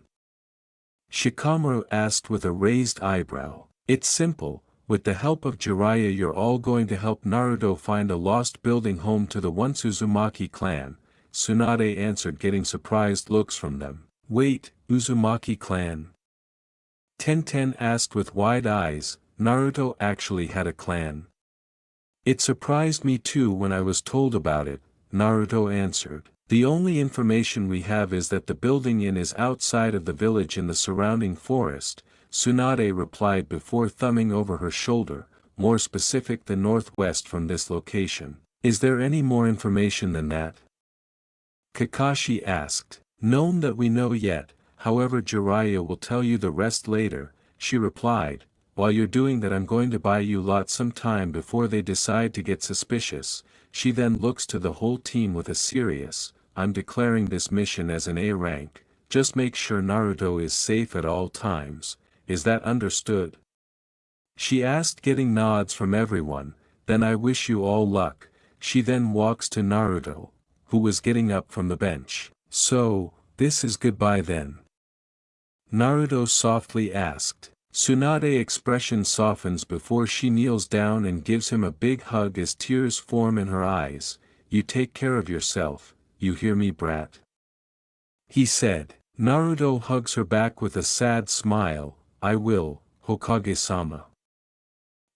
[SPEAKER 1] Shikamaru asked with a raised eyebrow. It's simple. With the help of Jiraiya you're all going to help Naruto find a lost building home to the once Uzumaki clan. Tsunade answered, getting surprised looks from them. Wait, Uzumaki clan? Tenten asked with wide eyes. Naruto actually had a clan. It surprised me too when I was told about it, Naruto answered. The only information we have is that the building inn is outside of the village in the surrounding forest, Tsunade replied before thumbing over her shoulder, more specific the northwest from this location. Is there any more information than that? Kakashi asked. None that we know yet, however Jiraiya will tell you the rest later, she replied. While you're doing that I'm going to buy you lot some time before they decide to get suspicious. She then looks to the whole team with a serious, I'm declaring this mission as an A rank, just make sure Naruto is safe at all times, is that understood? She asked, getting nods from everyone. Then I wish you all luck. She then walks to Naruto, who was getting up from the bench. So, this is goodbye then? Naruto softly asked. Tsunade's expression softens before she kneels down and gives him a big hug as tears form in her eyes. You take care of yourself, you hear me, brat? He said. Naruto hugs her back with a sad smile. I will, Hokage-sama.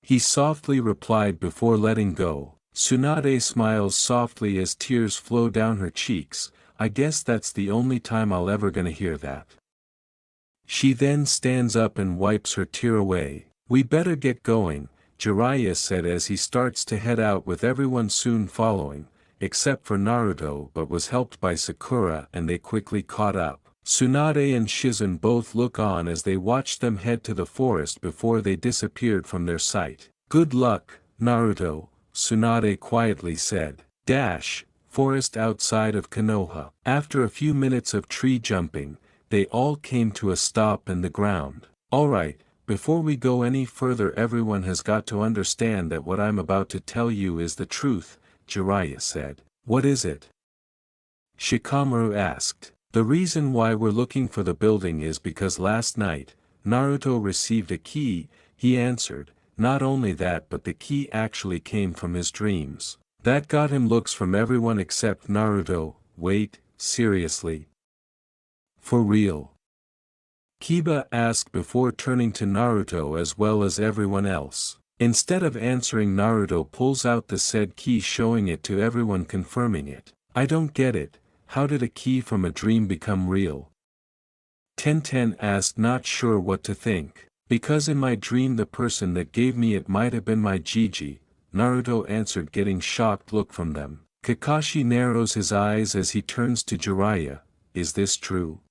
[SPEAKER 1] He softly replied before letting go. Tsunade smiles softly as tears flow down her cheeks. I guess that's the only time I'll ever gonna hear that. She then stands up and wipes her tear away. We better get going, Jiraiya said as he starts to head out with everyone soon following, except for Naruto, but was helped by Sakura and they quickly caught up. Tsunade and Shizen both look on as they watch them head to the forest before they disappeared from their sight. Good luck, Naruto, Tsunade quietly said. Forest outside of Konoha. After a few minutes of tree jumping, they all came to a stop in the ground. Alright, before we go any further everyone has got to understand that what I'm about to tell you is the truth, Jiraiya said. What is it? Shikamaru asked. The reason why we're looking for the building is because last night, Naruto received a key, he answered. Not only that but the key actually came from his dreams. That got him looks from everyone except Naruto. Wait, seriously? For real? Kiba asked before turning to Naruto as well as everyone else. Instead of answering, Naruto pulls out the said key, showing it to everyone, confirming it. I don't get it, how did a key from a dream become real? Tenten asked, not sure what to think. Because in my dream the person that gave me it might have been my Gigi, Naruto answered, getting shocked look from them. Kakashi narrows his eyes as he turns to Jiraiya. Is this true?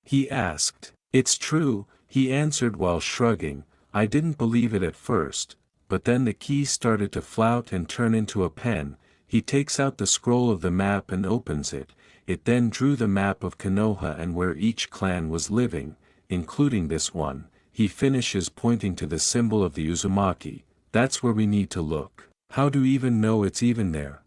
[SPEAKER 1] He asked. It's true, he answered while shrugging. I didn't believe it at first, but then the key started to flout and turn into a pen. He takes out the scroll of the map and opens it. It then drew the map of Konoha and where each clan was living, including this one. He finishes pointing to the symbol of the Uzumaki. That's where we need to look. How do you even know it's even there?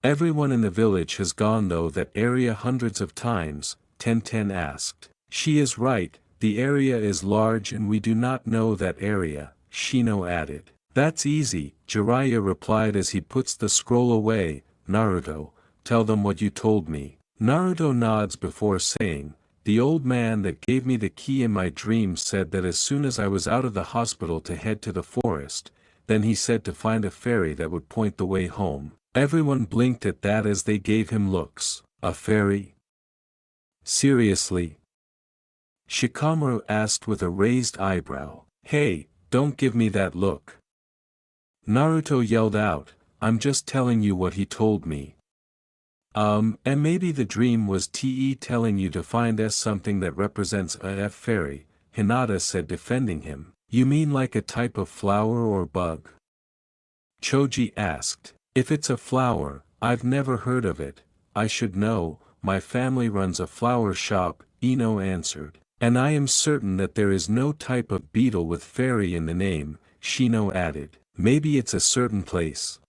[SPEAKER 1] Everyone in the village has gone though that area hundreds of times, Tenten asked. She is right, the area is large and we do not know that area, Shino added. That's easy, Jiraiya replied as he puts the scroll away. Naruto, tell them what you told me. Naruto nods before saying, the old man that gave me the key in my dream said that as soon as I was out of the hospital to head to the forest, then he said to find a fairy that would point the way home. Everyone blinked at that as they gave him looks. A fairy? Seriously? Shikamaru asked with a raised eyebrow. Hey, don't give me that look. Naruto yelled out, I'm just telling you what he told me. And maybe the dream was telling you to find something that represents a fairy, Hinata said, defending him. You mean like a type of flower or bug? Choji asked. If it's a flower, I've never heard of it. I should know, my family runs a flower shop, Ino answered. And I am certain that there is no type of beetle with fairy in the name, Shino added. Maybe it's a certain place.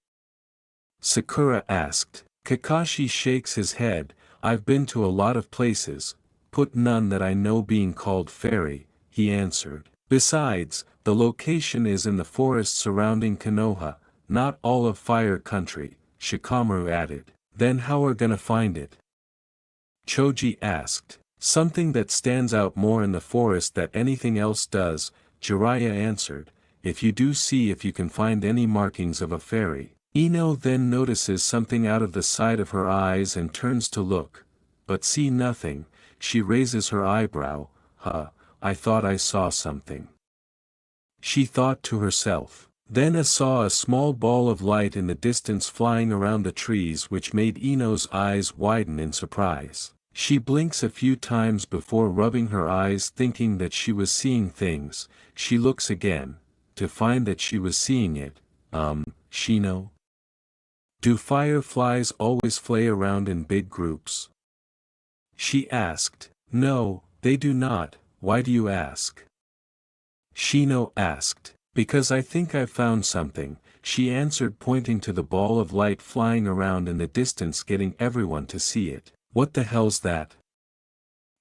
[SPEAKER 1] Sakura asked. Kakashi shakes his head. I've been to a lot of places, but none that I know being called fairy, he answered. Besides, the location is in the forest surrounding Konoha, not all of Fire Country, Shikamaru added. Then how are gonna find it? Choji asked. Something that stands out more in the forest than anything else does, Jiraiya answered. If you do, see if you can find any markings of a fairy. Ino then notices something out of the side of her eyes and turns to look, but see nothing. She raises her eyebrow. I thought I saw something. She thought to herself. Then saw a small ball of light in the distance flying around the trees, which made Ino's eyes widen in surprise. She blinks a few times before rubbing her eyes, thinking that she was seeing things. She looks again, to find that she was seeing it. Shino? Do fireflies always fly around in big groups? She asked. No, they do not. Why do you ask? Shino asked. Because I think I've found something, she answered, pointing to the ball of light flying around in the distance, getting everyone to see it. What the hell's that?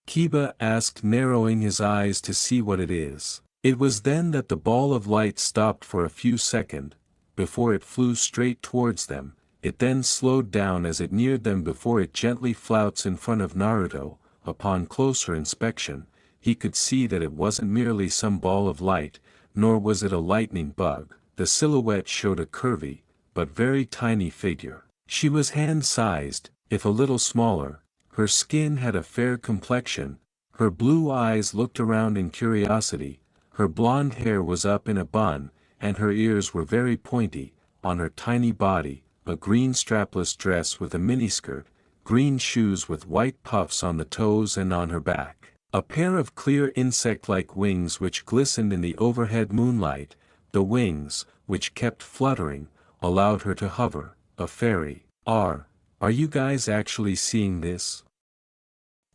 [SPEAKER 1] Kiba asked, narrowing his eyes to see what it is. It was then that the ball of light stopped for a few seconds, before it flew straight towards them. It then slowed down as it neared them before it gently flouts in front of Naruto. Upon closer inspection, he could see that it wasn't merely some ball of light, nor was it a lightning bug. The silhouette showed a curvy, but very tiny figure. She was hand-sized, if a little smaller. Her skin had a fair complexion. Her blue eyes looked around in curiosity. Her blonde hair was up in a bun, and her ears were very pointy. On her tiny body, a green strapless dress with a miniskirt, green shoes with white puffs on the toes and on her back, a pair of clear insect-like wings which glistened in the overhead moonlight. The wings, which kept fluttering, allowed her to hover. A fairy. Are you guys actually seeing this?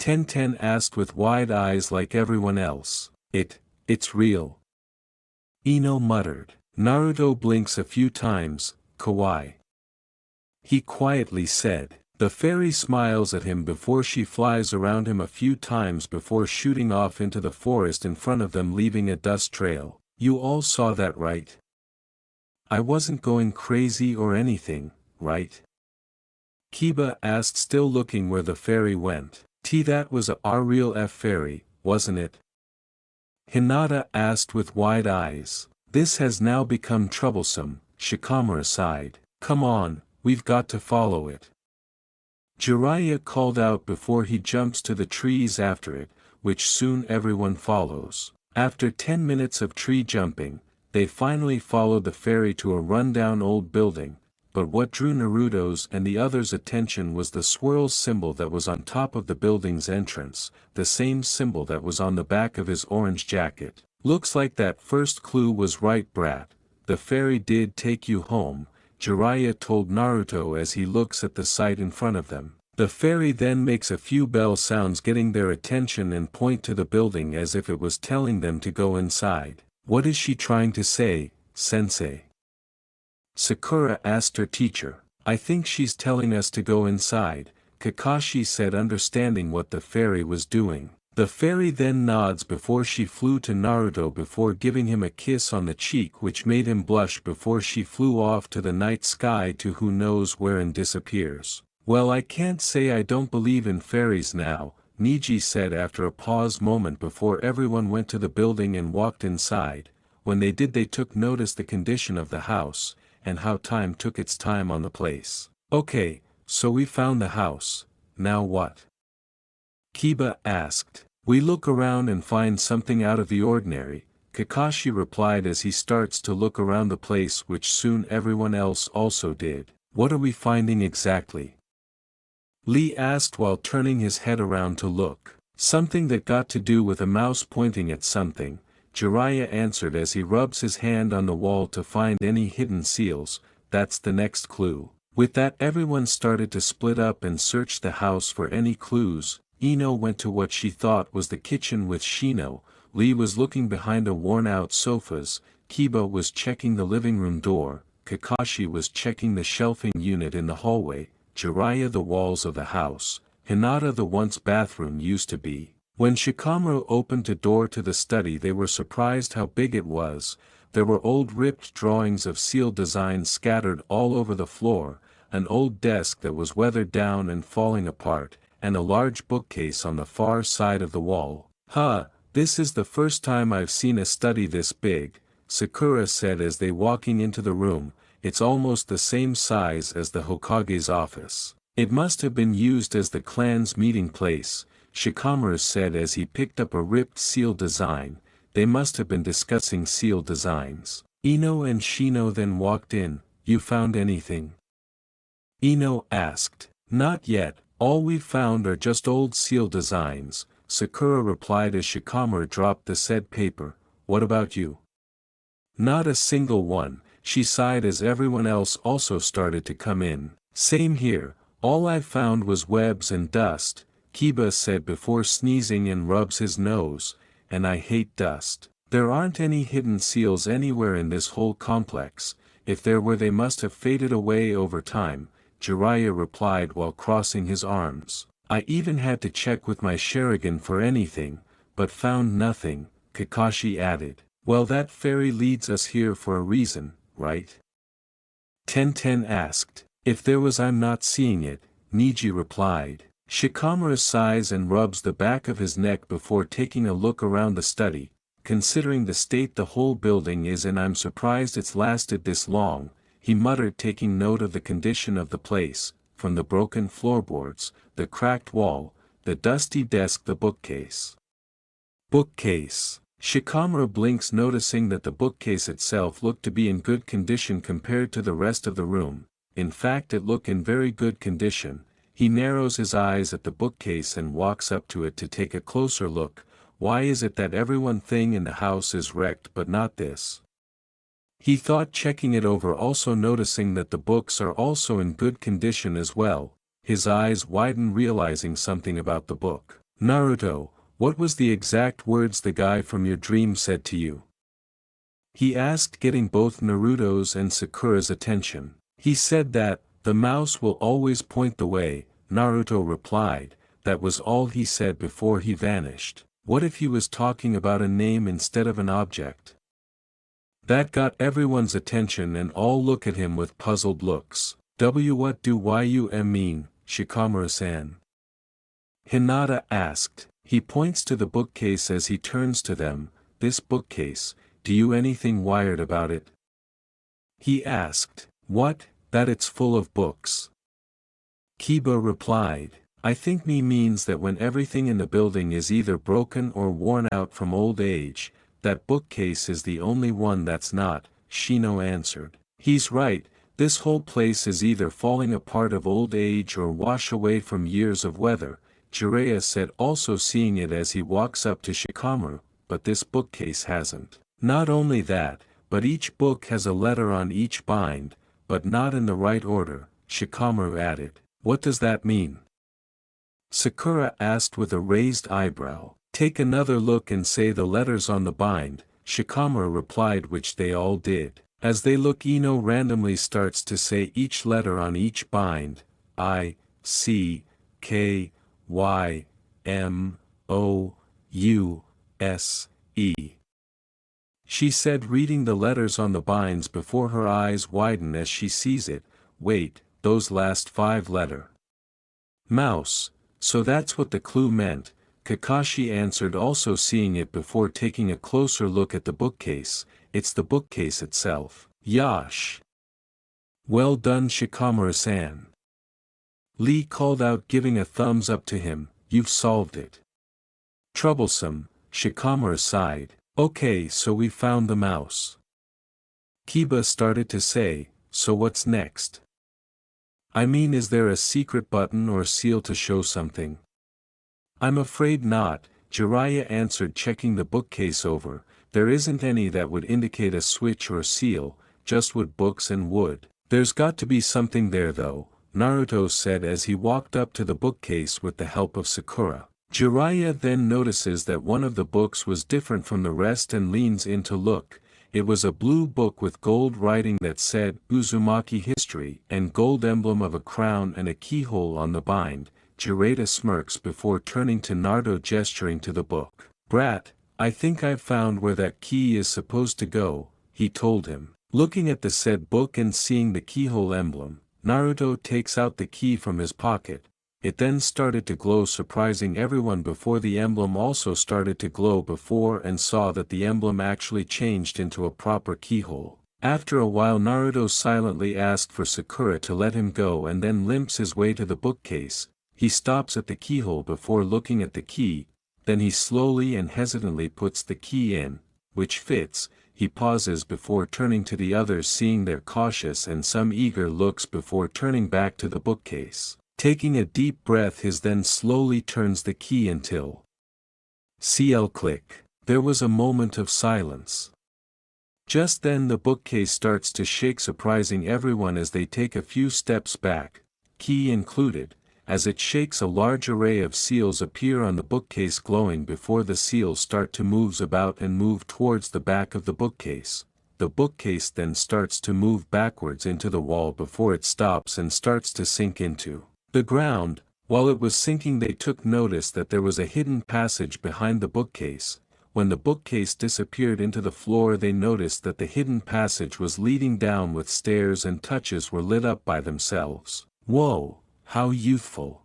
[SPEAKER 1] Tenten asked with wide eyes like everyone else. It's real. Ino muttered. Naruto blinks a few times. Kawaii. He quietly said. The fairy smiles at him before she flies around him a few times before shooting off into the forest in front of them, leaving a dust trail. You all saw that, right? I wasn't going crazy or anything, right? Kiba asked, still looking where the fairy went. That was a real fairy, wasn't it? Hinata asked with wide eyes. This has now become troublesome, Shikamaru sighed. Come on, we've got to follow it. Jiraiya called out before he jumps to the trees after it, which soon everyone follows. After 10 minutes of tree jumping, they finally followed the fairy to a rundown old building, but what drew Naruto's and the others' attention was the swirl symbol that was on top of the building's entrance, the same symbol that was on the back of his orange jacket. Looks like that first clue was right, brat. The fairy did take you home, Jiraiya told Naruto as he looks at the sight in front of them. The fairy then makes a few bell sounds, getting their attention, and point to the building as if it was telling them to go inside. What is she trying to say, sensei? Sakura asked her teacher. I think she's telling us to go inside, Kakashi said, understanding what the fairy was doing. The fairy then nods before she flew to Naruto before giving him a kiss on the cheek which made him blush before she flew off to the night sky to who knows where and disappears. Well, I can't say I don't believe in fairies now, Niji said after a pause moment before everyone went to the building and walked inside. When they did they took notice the condition of the house, and how time took its time on the place. Okay, so we found the house, now what? Kiba asked. We look around and find something out of the ordinary, Kakashi replied as he starts to look around the place which soon everyone else also did. What are we finding exactly? Lee asked while turning his head around to look. Something that got to do with a mouse pointing at something, Jiraiya answered as he rubs his hand on the wall to find any hidden seals. That's the next clue. With that everyone started to split up and search the house for any clues. Ino went to what she thought was the kitchen with Shino, Lee was looking behind a worn-out sofas, Kiba was checking the living room door, Kakashi was checking the shelving unit in the hallway, Jiraiya the walls of the house, Hinata the once bathroom used to be. When Shikamaru opened the door to the study they were surprised how big it was. There were old ripped drawings of seal designs scattered all over the floor, an old desk that was weathered down and falling apart, and a large bookcase on the far side of the wall. This is the first time I've seen a study this big, Sakura said as they walking into the room. It's almost the same size as the Hokage's office. It must have been used as the clan's meeting place, Shikamaru said as he picked up a ripped seal design. They must have been discussing seal designs. Ino and Shino then walked in. You found anything? Ino asked. Not yet. All we've found are just old seal designs, Sakura replied as Shikamaru dropped the said paper. What about you? Not a single one, she sighed as everyone else also started to come in. Same here, all I found was webs and dust, Kiba said before sneezing and rubs his nose, and I hate dust. There aren't any hidden seals anywhere in this whole complex, if there were they must have faded away over time. Jiraiya replied while crossing his arms. I even had to check with my Sharingan for anything, but found nothing, Kakashi added. Well, that fairy leads us here for a reason, right? Tenten asked. If there was I'm not seeing it, Niji replied. Shikamaru sighs and rubs the back of his neck before taking a look around the study. Considering the state the whole building is in, I'm surprised it's lasted this long, he muttered, taking note of the condition of the place, from the broken floorboards, the cracked wall, the dusty desk, the bookcase. Bookcase. Shikamaru blinks, noticing that the bookcase itself looked to be in good condition compared to the rest of the room. In fact, it looked in very good condition. He narrows his eyes at the bookcase and walks up to it to take a closer look. Why is it that every thing in the house is wrecked but not this? He thought, checking it over, also noticing that the books are also in good condition as well. His eyes widen, realizing something about the book. Naruto, what was the exact words the guy from your dream said to you? He asked, getting both Naruto's and Sakura's attention. He said that, the mouse will always point the way, Naruto replied. That was all he said before he vanished. What if he was talking about a name instead of an object? That got everyone's attention and all look at him with puzzled looks. What do you mean, Shikamaru-san? Hinata asked. He points to the bookcase as he turns to them. This bookcase, do you anything wired about it? He asked. What? That it's full of books. Kiba replied. I think means that when everything in the building is either broken or worn out from old age, that bookcase is the only one that's not, Shino answered. He's right, this whole place is either falling apart of old age or wash away from years of weather, Jiraiya said, also seeing it as he walks up to Shikamaru, but this bookcase hasn't. Not only that, but each book has a letter on each bind, but not in the right order, Shikamaru added. What does that mean? Sakura asked with a raised eyebrow. Take another look and say the letters on the bind, Shikamaru replied, which they all did. As they look, Ino randomly starts to say each letter on each bind, I, C, K, Y, M, O, She said, reading the letters on the binds before her eyes widen as she sees it. Wait, those last 5 letter. Mouse, so that's what the clue meant, Kakashi answered, also seeing it before taking a closer look at the bookcase. It's the bookcase itself. Yash! Well done, Shikamaru-san. Lee called out, giving a thumbs up to him. You've solved it. Troublesome, Shikamaru sighed. Okay, so we found the mouse. Kiba started to say, so what's next? I mean, is there a secret button or seal to show something? I'm afraid not, Jiraiya answered, checking the bookcase over. There isn't any that would indicate a switch or seal, just wood, books and wood. There's got to be something there though, Naruto said as he walked up to the bookcase with the help of Sakura. Jiraiya then notices that one of the books was different from the rest and leans in to look. It was a blue book with gold writing that said Uzumaki history and gold emblem of a crown and a keyhole on the bind. Jiraiya smirks before turning to Naruto, gesturing to the book. Brat, I think I've found where that key is supposed to go, he told him. Looking at the said book and seeing the keyhole emblem, Naruto takes out the key from his pocket. It then started to glow, surprising everyone before the emblem also started to glow before and saw that the emblem actually changed into a proper keyhole. After a while Naruto silently asked for Sakura to let him go and then limps his way to the bookcase. He stops at the keyhole before looking at the key, then he slowly and hesitantly puts the key in, which fits. He pauses before turning to the others, seeing their cautious and some eager looks before turning back to the bookcase. Taking a deep breath, he then slowly turns the key until CL click. There was a moment of silence. Just then the bookcase starts to shake, surprising everyone as they take a few steps back, key included. As it shakes, a large array of seals appear on the bookcase, glowing before the seals start to move about and move towards the back of the bookcase. The bookcase then starts to move backwards into the wall before it stops and starts to sink into the ground. While it was sinking, they took notice that there was a hidden passage behind the bookcase. When the bookcase disappeared into the floor, they noticed that the hidden passage was leading down with stairs and touches were lit up by themselves. Whoa, how youthful!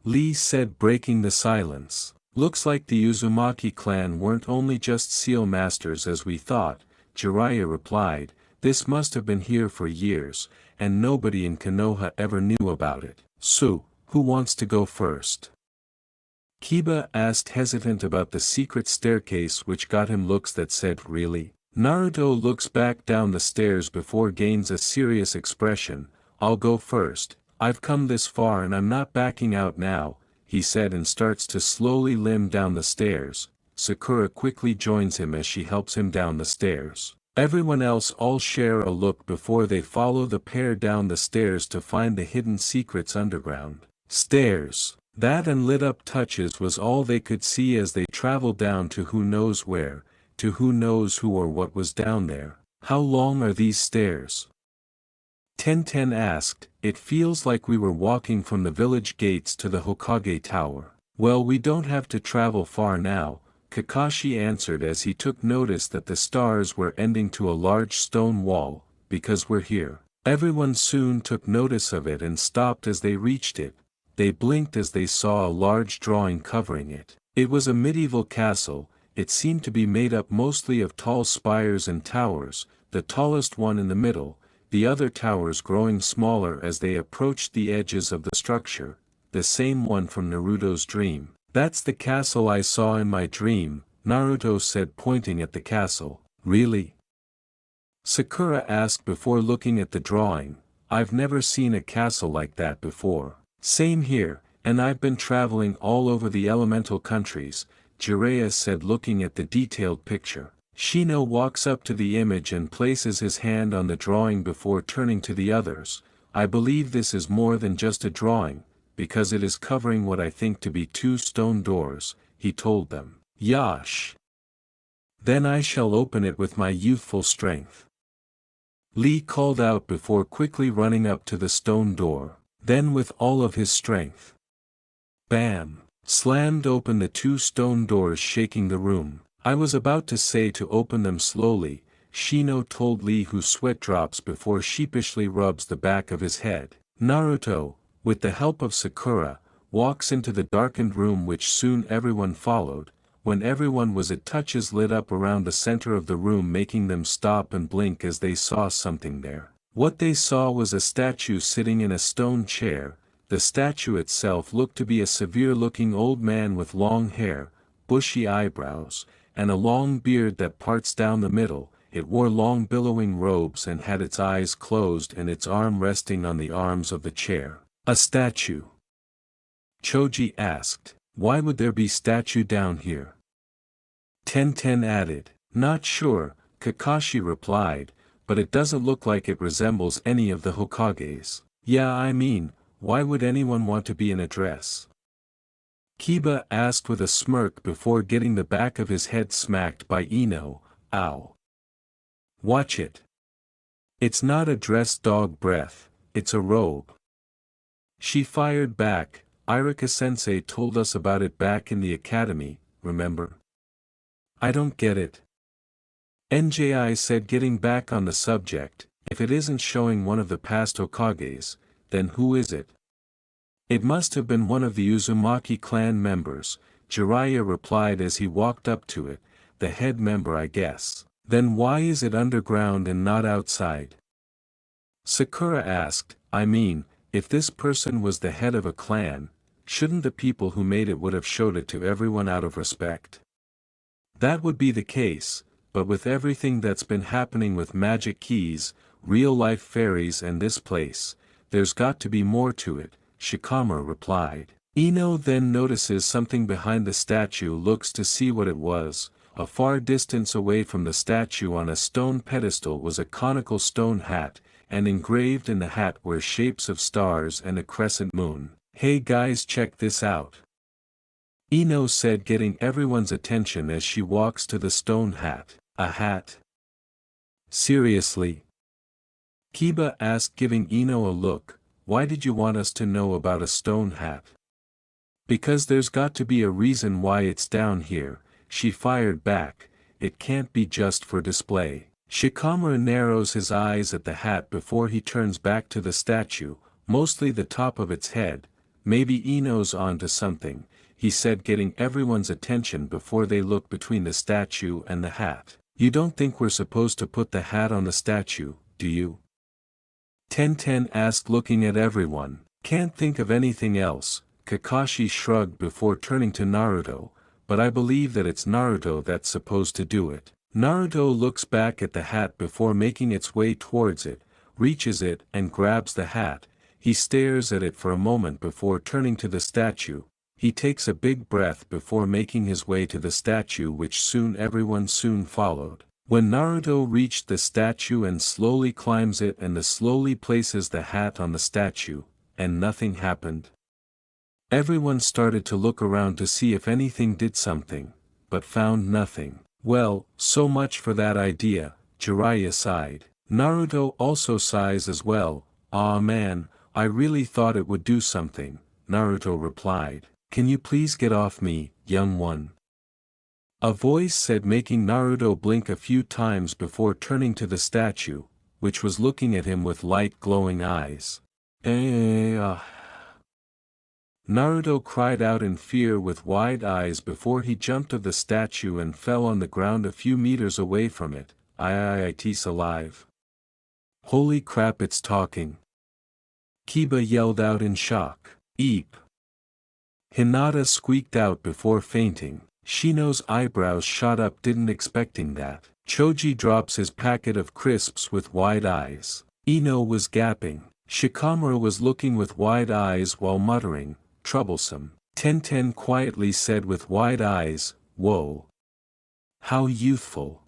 [SPEAKER 1] Lee said, breaking the silence. Looks like the Uzumaki clan weren't only just seal masters as we thought, Jiraiya replied. This must have been here for years, and nobody in Konoha ever knew about it. So, who wants to go first? Kiba asked, hesitant about the secret staircase, which got him looks that said, really? Naruto looks back down the stairs before gains a serious expression. I'll go first. I've come this far and I'm not backing out now, he said, and starts to slowly limp down the stairs. Sakura quickly joins him as she helps him down the stairs. Everyone else all share a look before they follow the pair down the stairs to find the hidden secrets underground. Stairs. That and lit up touches was all they could see as they traveled down to who knows where, to who knows who or what was down there. How long are these stairs? Tenten asked. It feels like we were walking from the village gates to the Hokage Tower. Well, we don't have to travel far now, Kakashi answered as he took notice that the stars were ending to a large stone wall, because we're here. Everyone soon took notice of it and stopped as they reached it. They blinked as they saw a large drawing covering it. It was a medieval castle. It seemed to be made up mostly of tall spires and towers, the tallest one in the middle, the other towers growing smaller as they approached the edges of the structure, the same one from Naruto's dream. That's the castle I saw in my dream, Naruto said, pointing at the castle. Really? Sakura asked before looking at the drawing. I've never seen a castle like that before. Same here, and I've been traveling all over the elemental countries, Jiraiya said, looking at the detailed picture. Shino walks up to the image and places his hand on the drawing before turning to the others. I believe this is more than just a drawing, because it is covering what I think to be 2 stone doors, he told them. Yash! Then I shall open it with my youthful strength. Lee called out before quickly running up to the stone door. Then with all of his strength. Bam! slammed open the two stone doors, shaking the room. I was about to say to open them slowly, Shino told Lee, whose sweat drops before sheepishly rubs the back of his head. Naruto, with the help of Sakura, walks into the darkened room, which soon everyone followed. When everyone was at, touches lit up around the center of the room, making them stop and blink as they saw something there. What they saw was a statue sitting in a stone chair. The statue itself looked to be a severe-looking old man with long hair, bushy eyebrows, and a long beard that parts down the middle. It wore long billowing robes and had its eyes closed and its arm resting on the arms of the chair. A statue? Choji asked. Why would there be statue down here? Tenten added. Not sure, Kakashi replied, but it doesn't look like it resembles any of the Hokages. Yeah, I mean, why would anyone want to be in a dress? Kiba asked with a smirk before getting the back of his head smacked by Ino. Ow. Watch it. It's not a dress, dog breath, it's a robe. She fired back. Irika-sensei told us about it back in the academy, remember? I don't get it. NJI said, getting back on the subject. If it isn't showing one of the past Hokages, then who is it? It must have been one of the Uzumaki clan members, Jiraiya replied as he walked up to it. The head member, I guess. Then why is it underground and not outside? Sakura asked. I mean, if this person was the head of a clan, shouldn't the people who made it would have showed it to everyone out of respect? That would be the case, but with everything that's been happening with magic keys, real-life fairies and this place, there's got to be more to it, Shikamaru replied. Ino then notices something behind the statue, looks to see what it was. A far distance away from the statue on a stone pedestal was a conical stone hat, and engraved in the hat were shapes of stars and a crescent moon. Hey guys, check this out. Ino said, getting everyone's attention as she walks to the stone hat. A hat? Seriously? Kiba asked, giving Ino a look. Why did you want us to know about a stone hat? Because there's got to be a reason why it's down here, she fired back. It can't be just for display. Shikamaru narrows his eyes at the hat before he turns back to the statue, mostly the top of its head. Maybe Ino's onto something, he said, getting everyone's attention before they look between the statue and the hat. You don't think we're supposed to put the hat on the statue, do you? Tenten asked, looking at everyone. Can't think of anything else, Kakashi shrugged before turning to Naruto, but I believe that it's Naruto that's supposed to do it. Naruto looks back at the hat before making its way towards it, reaches it and grabs the hat. He stares at it for a moment before turning to the statue. He takes a big breath before making his way to the statue, which everyone soon followed. When Naruto reached the statue and slowly climbs it and slowly places the hat on the statue, and nothing happened. Everyone started to look around to see if anything did something, but found nothing. Well, so much for that idea, Jiraiya sighed. Naruto also sighs as well. Aw man, I really thought it would do something, Naruto replied. Can you please get off me, young one? A voice said, making Naruto blink a few times before turning to the statue, which was looking at him with light glowing eyes. Naruto cried out in fear with wide eyes before he jumped of the statue and fell on the ground a few meters away from it. It's alive. Holy crap, it's talking. Kiba yelled out in shock. Eep. Hinata squeaked out before fainting. Shino's eyebrows shot up, didn't expecting that. Choji drops his packet of crisps with wide eyes. Ino was gapping. Shikamaru was looking with wide eyes while muttering, troublesome. Tenten quietly said with wide eyes, whoa. How youthful.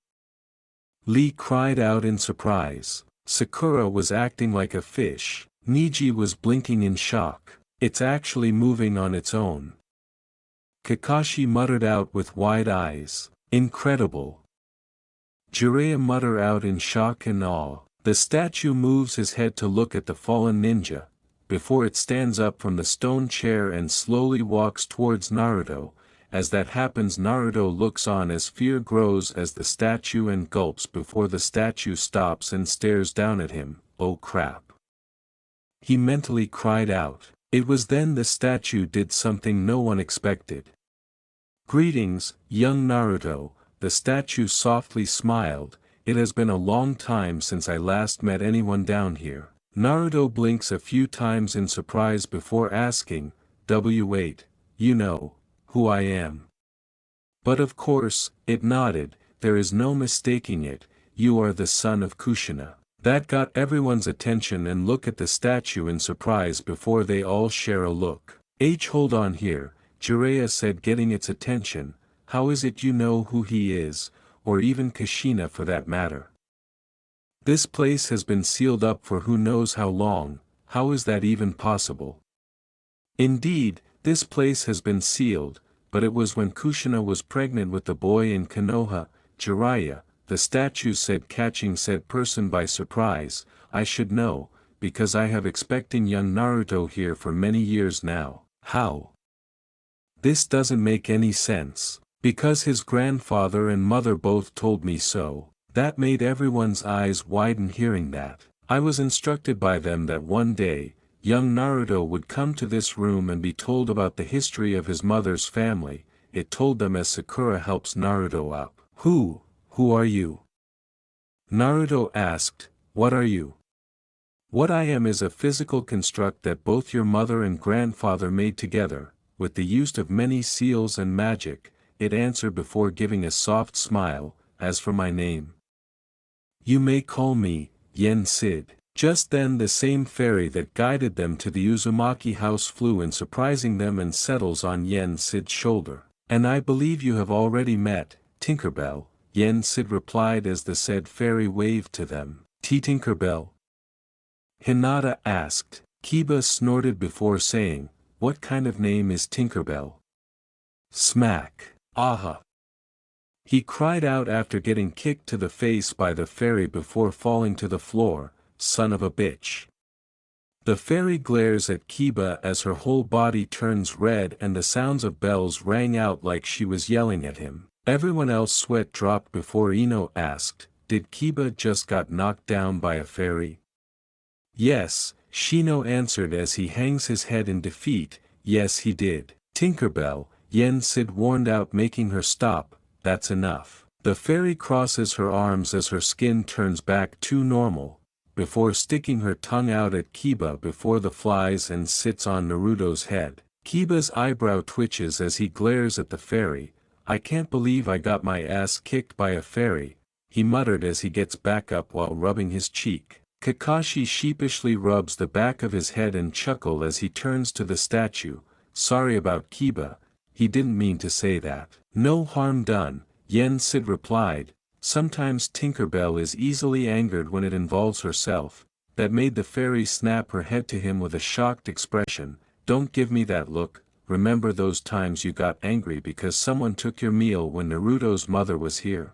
[SPEAKER 1] Lee cried out in surprise. Sakura was acting like a fish. Niji was blinking in shock. It's actually moving on its own. Kakashi muttered out with wide eyes. Incredible. Jiraiya muttered out in shock and awe. The statue moves his head to look at the fallen ninja, before it stands up from the stone chair and slowly walks towards Naruto. As that happens, Naruto looks on as fear grows as the statue and gulps before the statue stops and stares down at him. Oh crap! He mentally cried out. It was then the statue did something no one expected. "Greetings, young Naruto," the statue softly smiled. "It has been a long time since I last met anyone down here." Naruto blinks a few times in surprise before asking, "Wait, you know who I am?" But of course, it nodded. There is no mistaking it, you are the son of Kushina. That got everyone's attention and look at the statue in surprise before they all share a look. Hold on here, Jiraiya said, getting its attention. "How is it you know who he is, or even Kushina for that matter? This place has been sealed up for who knows how long, how is that even possible?" "Indeed, this place has been sealed, but it was when Kushina was pregnant with the boy in Konoha, Jiraiya," the statue said, catching said person by surprise. "I should know, because I have expecting young Naruto here for many years now." "How? This doesn't make any sense." "Because his grandfather and mother both told me so." That made everyone's eyes widen hearing that. "I was instructed by them that one day, young Naruto would come to this room and be told about the history of his mother's family." It told them as Sakura helps Naruto up. Who are you?" Naruto asked. "What are you?" "What I am is a physical construct that both your mother and grandfather made together, with the use of many seals and magic," it answered before giving a soft smile. "As for my name, you may call me Yen Sid." Just then the same fairy that guided them to the Uzumaki house flew in, surprising them, and settles on Yen Sid's shoulder. "And I believe you have already met Tinkerbell," Yen Sid replied as the said fairy waved to them. "Tinkerbell?" Hinata asked. Kiba snorted before saying, "What kind of name is Tinkerbell?" Smack. "Aha!" he cried out after getting kicked to the face by the fairy before falling to the floor. "Son of a bitch." The fairy glares at Kiba as her whole body turns red and the sounds of bells rang out like she was yelling at him. Everyone else sweat dropped before Ino asked, "Did Kiba just got knocked down by a fairy?" "Yes," Shino answered as he hangs his head in defeat. "Yes he did." "Tinkerbell," Yen Sid warned out, making her stop. "That's enough." The fairy crosses her arms as her skin turns back to normal, before sticking her tongue out at Kiba before the flies and sits on Naruto's head. Kiba's eyebrow twitches as he glares at the fairy. "I can't believe I got my ass kicked by a fairy," he muttered as he gets back up while rubbing his cheek. Kakashi sheepishly rubs the back of his head and chuckles as he turns to the statue. "Sorry about Kiba, he didn't mean to say that." "No harm done," Yen Sid replied. Sometimes Tinkerbell is easily angered when it involves herself. That made the fairy snap her head to him with a shocked expression. "Don't give me that look. Remember those times you got angry because someone took your meal when Naruto's mother was here?"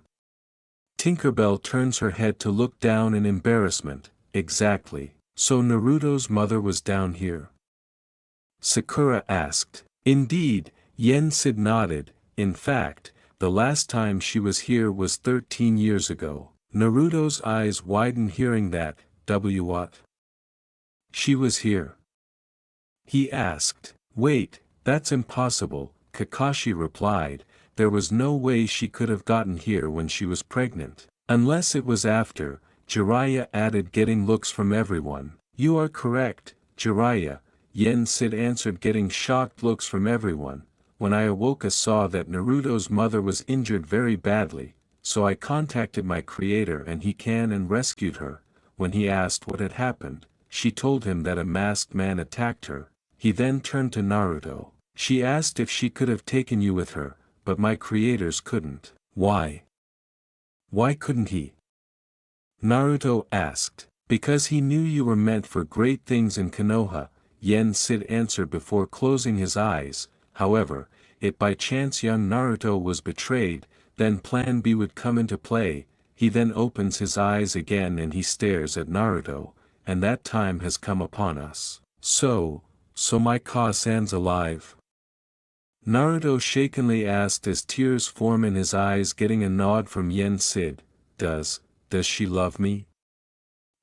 [SPEAKER 1] Tinkerbell turns her head to look down in embarrassment. "Exactly. So Naruto's mother was down here?" Sakura asked. "Indeed," Yen Sid nodded. "In fact, the last time she was here was 13 years ago." Naruto's eyes widen hearing that. What? She was here?" he asked. "Wait, that's impossible," Kakashi replied. "There was no way she could have gotten here when she was pregnant. Unless it was after," Jiraiya added, getting looks from everyone. "You are correct, Jiraiya," Yen Sid answered, getting shocked looks from everyone. "When I awoke I saw that Naruto's mother was injured very badly, so I contacted my creator and he came and rescued her." When he asked what had happened, she told him that a masked man attacked her. He then turned to Naruto. "She asked if she could have taken you with her, but my creators couldn't." "Why? Why couldn't he?" Naruto asked. "Because he knew you were meant for great things in Konoha," Yen Sid answered before closing his eyes. "However, if by chance young Naruto was betrayed, then Plan B would come into play." He then opens his eyes again and he stares at Naruto, "And that time has come upon us. So my Ka-san's alive? Naruto shakenly asked as tears form in his eyes, getting a nod from Yen Sid. Does she love me?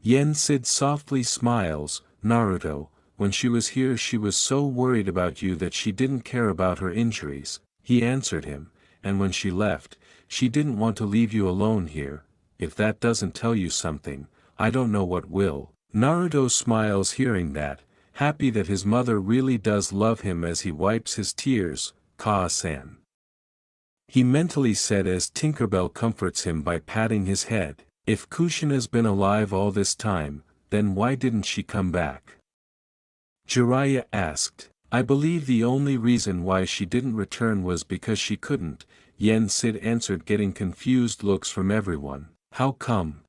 [SPEAKER 1] Yen Sid softly smiles. Naruto, when she was here she was so worried about you that she didn't care about her injuries, he answered him, and when she left, she didn't want to leave you alone here. If that doesn't tell you something, I don't know what will. Naruto smiles hearing that, happy that his mother really does love him as he wipes his tears. Ka-san, he mentally said as Tinkerbell comforts him by patting his head. If Kushina's been alive all this time, then why didn't she come back? Jiraiya asked. I believe the only reason why she didn't return was because she couldn't, Yen Sid answered, getting confused looks from everyone. How come?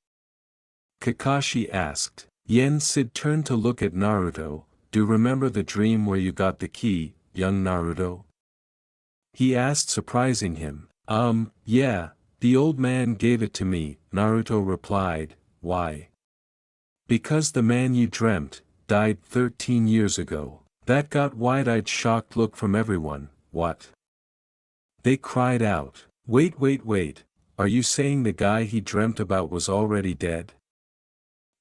[SPEAKER 1] Kakashi asked. Yen Sid turned to look at Naruto. Do remember the dream where you got the key, young Naruto? He asked, surprising him. Yeah, the old man gave it to me, Naruto replied. Why? Because the man you dreamt died 13 years ago. That got wide-eyed shocked look from everyone. What? They cried out. Wait, are you saying the guy he dreamt about was already dead?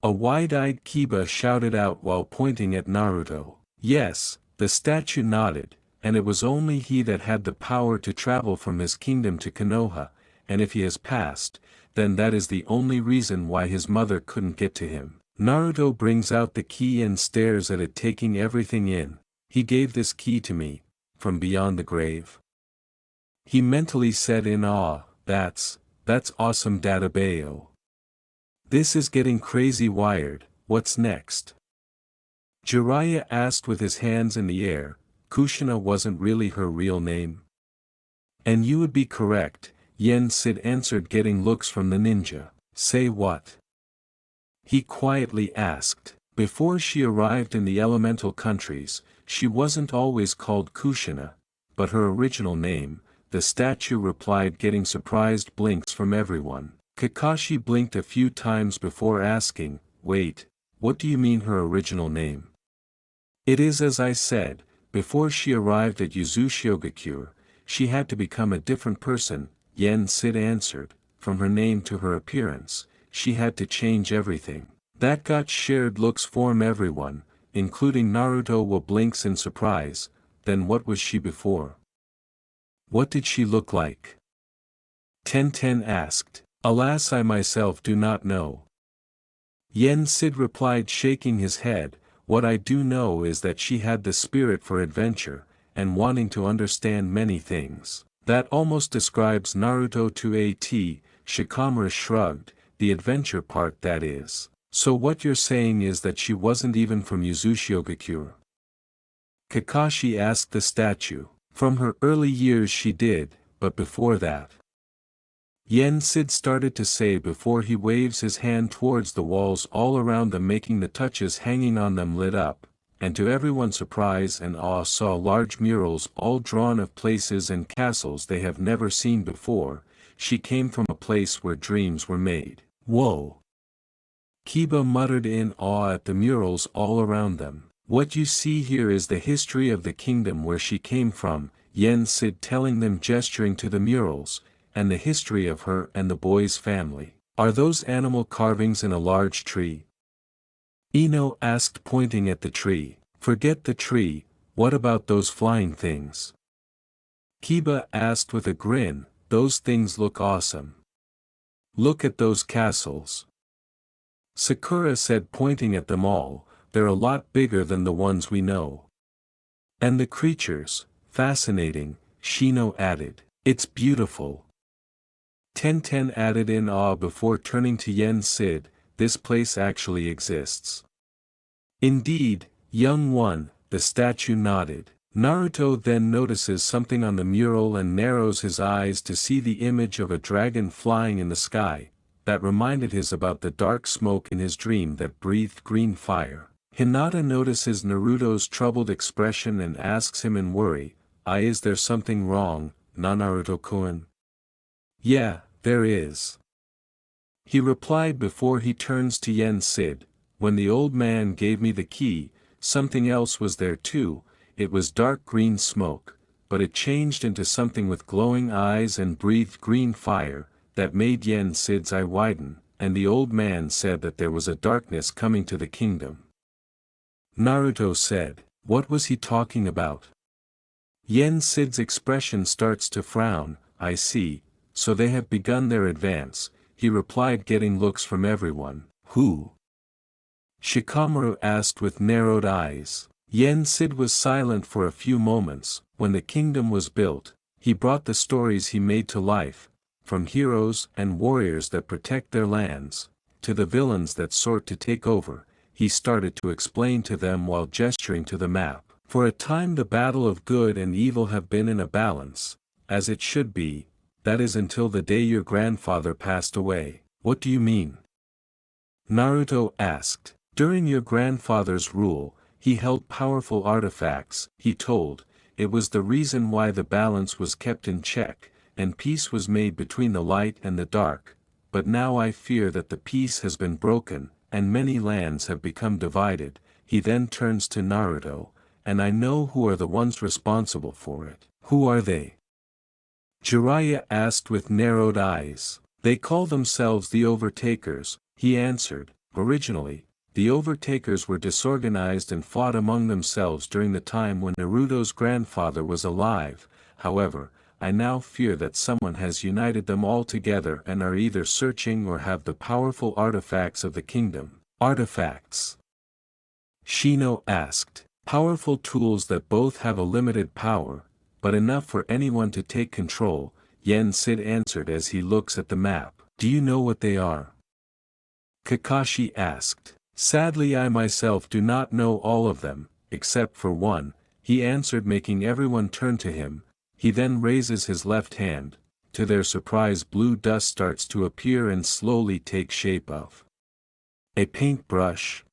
[SPEAKER 1] A wide-eyed Kiba shouted out while pointing at Naruto. Yes, the statue nodded, and it was only he that had the power to travel from his kingdom to Konoha, and if he has passed, then that is the only reason why his mother couldn't get to him. Naruto brings out the key and stares at it, taking everything in. He gave this key to me, from beyond the grave. He mentally said in awe, that's awesome Databayo. This is getting crazy wired. What's next? Jiraiya asked with his hands in the air. Kushina wasn't really her real name. And you would be correct, Yen Sid answered, getting looks from the ninja. Say what? He quietly asked. Before she arrived in the elemental countries, she wasn't always called Kushina, but her original name, the statue replied, getting surprised blinks from everyone. Kakashi blinked a few times before asking, wait, what do you mean her original name? It is as I said, before she arrived at Uzumaki, she had to become a different person, Yen Sid answered. From her name to her appearance, she had to change everything. That got shared looks from everyone, including Naruto, who blinks in surprise. Then what was she before? What did she look like? Ten asked. Alas, I myself do not know. Yen Sid replied, shaking his head. What I do know is that she had the spirit for adventure, and wanting to understand many things. That almost describes Naruto to a T, Shikamaru shrugged, the adventure part that is. So what you're saying is that she wasn't even from Uzumaki? Kakashi asked the statue. From her early years she did, but before that. Yen Sid started to say before he waves his hand towards the walls all around them, making the touches hanging on them lit up, and to everyone's surprise and awe saw large murals all drawn of places and castles they have never seen before. She came from a place where dreams were made. Whoa! Kiba muttered in awe at the murals all around them. What you see here is the history of the kingdom where she came from, Yen Sid telling them, gesturing to the murals, and the history of her and the boy's family. Are those animal carvings in a large tree? Ino asked, pointing at the tree. Forget the tree, what about those flying things? Kiba asked with a grin. Those things look awesome. Look at those castles. Sakura said, pointing at them all. They're a lot bigger than the ones we know. And the creatures, fascinating, Shino added. It's beautiful. Ten added in awe before turning to Yen Sid. This place actually exists. Indeed, young one, the statue nodded. Naruto then notices something on the mural and narrows his eyes to see the image of a dragon flying in the sky. That reminded his about the dark smoke in his dream that breathed green fire. Hinata notices Naruto's troubled expression and asks him in worry, is there something wrong, Naruto-kun? Yeah, there is. He replied before he turns to Yen Sid. When the old man gave me the key, something else was there too. It was dark green smoke, but it changed into something with glowing eyes and breathed green fire, that made Yen Sid's eye widen, and the old man said that there was a darkness coming to the kingdom. Naruto said, "What was he talking about?" Yen Sid's expression starts to frown. "I see, so they have begun their advance," he replied, getting looks from everyone. "Who?" Shikamaru asked with narrowed eyes. Yen Sid was silent for a few moments. When the kingdom was built, he brought the stories he made to life, from heroes and warriors that protect their lands, to the villains that sought to take over. He started to explain to them while gesturing to the map. "For a time the battle of good and evil have been in a balance, as it should be, that is until the day your grandfather passed away." "What do you mean?" Naruto asked. "During your grandfather's rule, he held powerful artifacts," he told. "It was the reason why the balance was kept in check, and peace was made between the light and the dark. But now I fear that the peace has been broken, and many lands have become divided." He then turns to Naruto, "And I know who are the ones responsible for it." "Who are they?" Jiraiya asked with narrowed eyes. "They call themselves the Overtakers," he answered. "Originally, the Overtakers were disorganized and fought among themselves during the time when Naruto's grandfather was alive. However, I now fear that someone has united them all together and are either searching or have the powerful artifacts of the kingdom." "Artifacts?" Shino asked. "Powerful tools that both have a limited power, but enough for anyone to take control," Yen Sid answered as he looks at the map. "Do you know what they are?" Kakashi asked. "Sadly, I myself do not know all of them, except for one," he answered, making everyone turn to him. He then raises his left hand. To their surprise, blue dust starts to appear and slowly take shape of a paintbrush.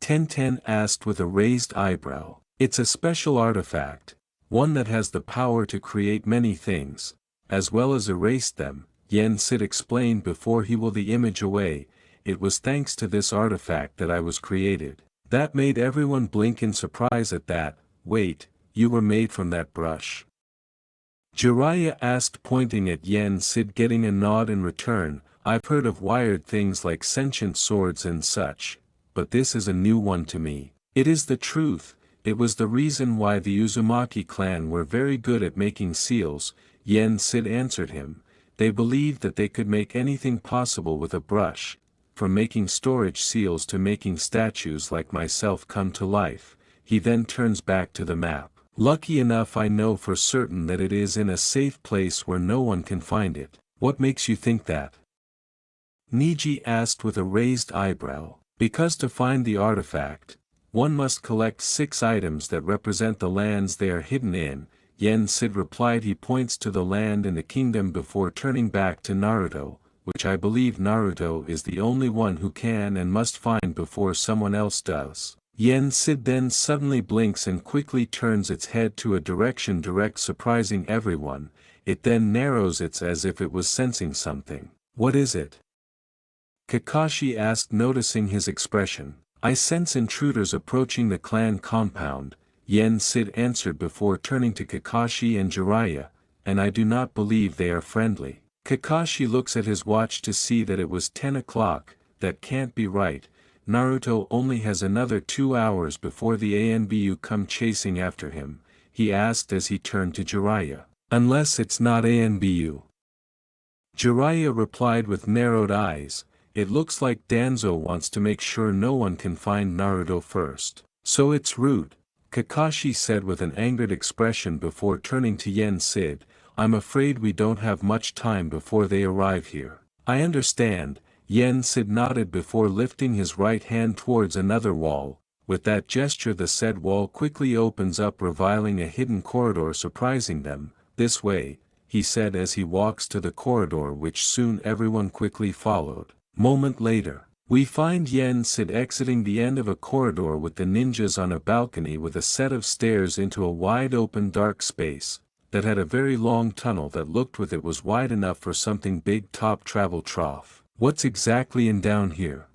[SPEAKER 1] Tenten asked with a raised eyebrow. "It's a special artifact, one that has the power to create many things, as well as erase them," Yen Sid explained before he willed the image away. "It was thanks to this artifact that I was created." That made everyone blink in surprise at that. "Wait, you were made from that brush?" Jiraiya asked, pointing at Yen Sid, getting a nod in return. "I've heard of wired things like sentient swords and such, but this is a new one to me." "It is the truth. It was the reason why the Uzumaki clan were very good at making seals," Yen Sid answered him. "They believed that they could make anything possible with a brush, from making storage seals to making statues like myself come to life." He then turns back to the map. "Lucky enough, I know for certain that it is in a safe place where no one can find it." "What makes you think that?" Niji asked with a raised eyebrow. "Because to find the artifact, one must collect 6 items that represent the lands they are hidden in," Yen Sid replied. He points to the land in the kingdom before turning back to Naruto, "which I believe Naruto is the only one who can and must find before someone else does." Yen Sid then suddenly blinks and quickly turns its head to a direction direct, surprising everyone. It then narrows its as if it was sensing something. "What is it?" Kakashi asked, noticing his expression. "I sense intruders approaching the clan compound," Yen Sid answered before turning to Kakashi and Jiraiya, "and I do not believe they are friendly." Kakashi looks at his watch to see that it was 10 o'clock, "That can't be right. Naruto only has another 2 hours before the ANBU come chasing after him," he asked as he turned to Jiraiya. "Unless it's not ANBU." Jiraiya replied with narrowed eyes. "It looks like Danzo wants to make sure no one can find Naruto first. So it's rude," Kakashi said with an angered expression before turning to Yen Sid. "I'm afraid we don't have much time before they arrive here." "I understand," Yen Sid nodded before lifting his right hand towards another wall. With that gesture the said wall quickly opens up, revealing a hidden corridor surprising them. "This way," he said as he walks to the corridor, which soon everyone quickly followed. Moment later, we find Yen Sid exiting the end of a corridor with the ninjas on a balcony with a set of stairs into a wide open dark space, that had a very long tunnel that looked with it was wide enough for something big top travel trough. "What's exactly in down here?"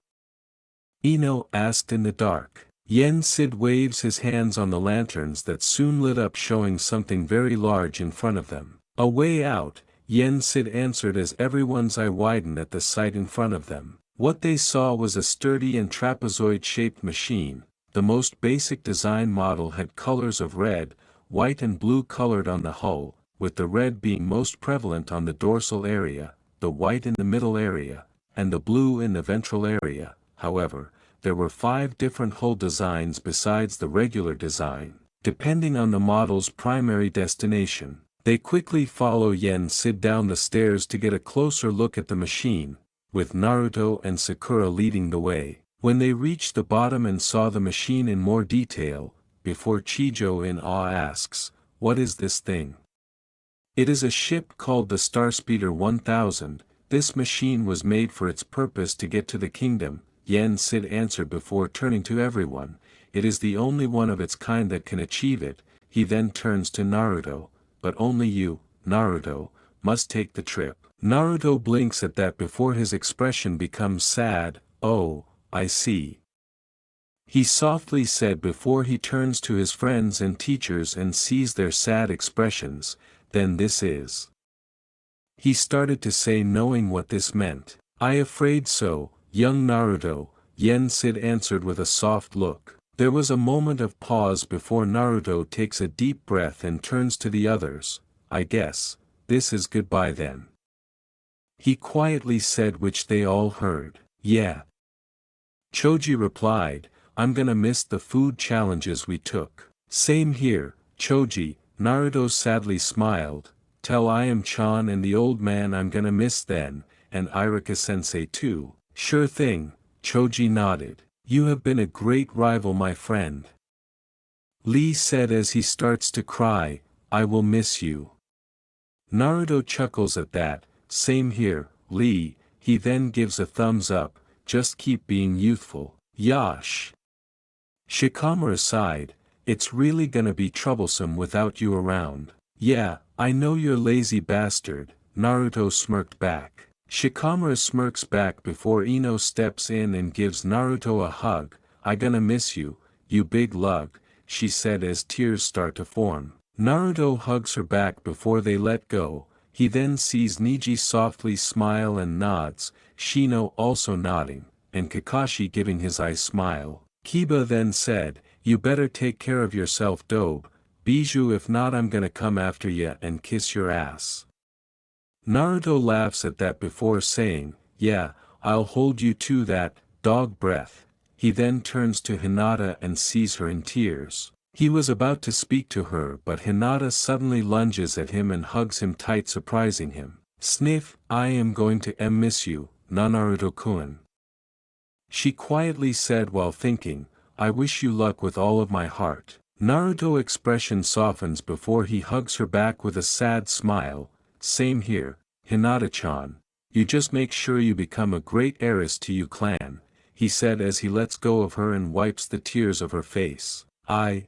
[SPEAKER 1] Ino asked in the dark. Yen Sid waves his hands on the lanterns that soon lit up, showing something very large in front of them. A way out, Yen Sid answered as everyone's eye widened at the sight in front of them. What they saw was a sturdy and trapezoid-shaped machine. The most basic design model had colors of red, white and blue colored on the hull, with the red being most prevalent on the dorsal area, the white in the middle area, and the blue in the ventral area. However, there were 5 different hull designs besides the regular design, depending on the model's primary destination. They quickly follow Yen Sid down the stairs to get a closer look at the machine, with Naruto and Sakura leading the way. When they reached the bottom and saw the machine in more detail, before Chijo in awe asks, "What is this thing?" "It is a ship called the Starspeeder 1000, this machine was made for its purpose to get to the kingdom," Yen Sid answered before turning to everyone. "It is the only one of its kind that can achieve it." He then turns to Naruto, "But only you, Naruto, must take the trip." Naruto blinks at that before his expression becomes sad. "Oh, I see," he softly said before he turns to his friends and teachers and sees their sad expressions. "Then this is," he started to say, knowing what this meant. "I afraid so, young Naruto," Yen Sid answered with a soft look. There was a moment of pause before Naruto takes a deep breath and turns to the others. "I guess, this is goodbye then," he quietly said, which they all heard. "Yeah," Choji replied, "I'm gonna miss the food challenges we took." "Same here, Choji," Naruto sadly smiled. "Tell I am Chan and the old man I'm gonna miss then, and Irika-sensei too." "Sure thing," Choji nodded. "You have been a great rival, my friend," Lee said as he starts to cry. "I will miss you." Naruto chuckles at that. "Same here, Lee," he then gives a thumbs up. "Just keep being youthful." Yash. Shikamaru sighed, "It's really gonna be troublesome without you around." "Yeah, I know you're lazy bastard," Naruto smirked back. Shikamaru smirks back before Ino steps in and gives Naruto a hug. "I gonna miss you, you big lug," she said as tears start to form. Naruto hugs her back before they let go. He then sees Neji softly smile and nods, Shino also nodding, and Kakashi giving his eye smile. Kiba then said, "You better take care of yourself, Dobe, Bijou, if not I'm gonna come after ya and kiss your ass." Naruto laughs at that before saying, "Yeah, I'll hold you to that, dog breath." He then turns to Hinata and sees her in tears. He was about to speak to her, but Hinata suddenly lunges at him and hugs him tight, surprising him. "Sniff, I am going to miss you, Naruto-kun," she quietly said while thinking, "I wish you luck with all of my heart." Naruto's expression softens before he hugs her back with a sad smile. "Same here, Hinata-chan. You just make sure you become a great heiress to you clan," he said as he lets go of her and wipes the tears of her face. I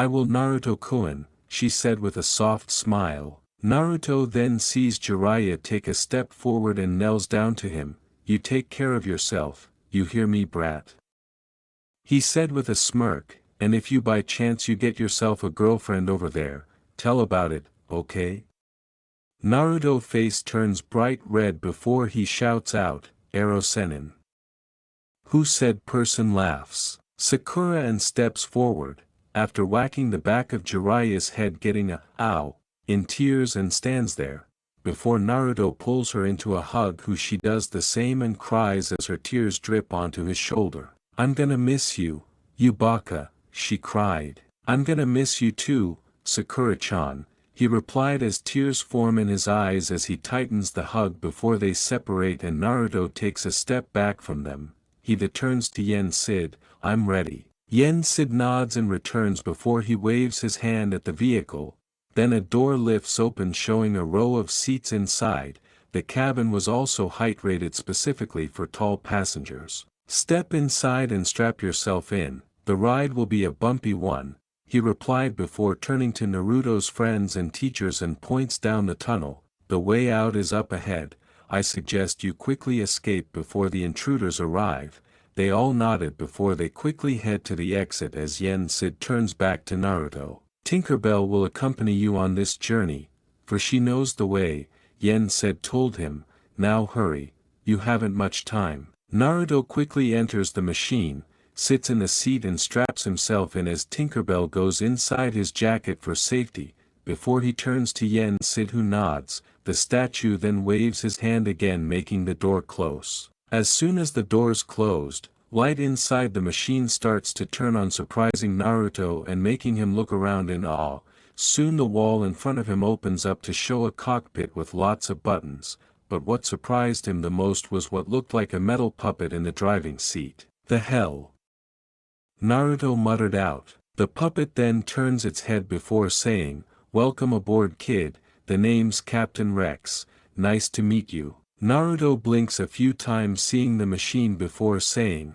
[SPEAKER 1] will, Naruto-kun," she said with a soft smile. Naruto then sees Jiraiya take a step forward and knelt down to him. "You take care of yourself, you hear me, brat?" he said with a smirk, "and if you by chance you get yourself a girlfriend over there, tell about it, okay?" Naruto's face turns bright red before he shouts out, "Ero Sennin." "Who said person?" laughs Sakura and steps forward, after whacking the back of Jiraiya's head, getting a "ow" in tears, and stands there, before Naruto pulls her into a hug, who she does the same and cries as her tears drip onto his shoulder. "I'm gonna miss you, you baka," she cried. "I'm gonna miss you too, Sakura-chan," he replied as tears form in his eyes as he tightens the hug before they separate and Naruto takes a step back from them. He turns to Yen Sid, "I'm ready." Yen Sid nods and returns before he waves his hand at the vehicle. Then a door lifts open, showing a row of seats inside. The cabin was also height rated specifically for tall passengers. "Step inside and strap yourself in, the ride will be a bumpy one," he replied before turning to Naruto's friends and teachers and points down the tunnel. "The way out is up ahead. I suggest you quickly escape before the intruders arrive. They all nodded before they quickly head to the exit as Yen Sid turns back to Naruto. Tinkerbell will accompany you on this journey, for she knows the way, Yen Sid told him. Now hurry, you haven't much time. Naruto quickly enters the machine, sits in the seat and straps himself in as Tinkerbell goes inside his jacket for safety. Before he turns to Yen Sid, who nods, the statue then waves his hand again, making the door close. As soon as the doors closed, light inside the machine starts to turn on, surprising Naruto and making him look around in awe. Soon the wall in front of him opens up to show a cockpit with lots of buttons, but what surprised him the most was what looked like a metal puppet in the driving seat. The hell? Naruto muttered out. The puppet then turns its head before saying, "Welcome aboard, kid, the name's Captain Rex, nice to meet you." Naruto blinks a few times seeing the machine before saying,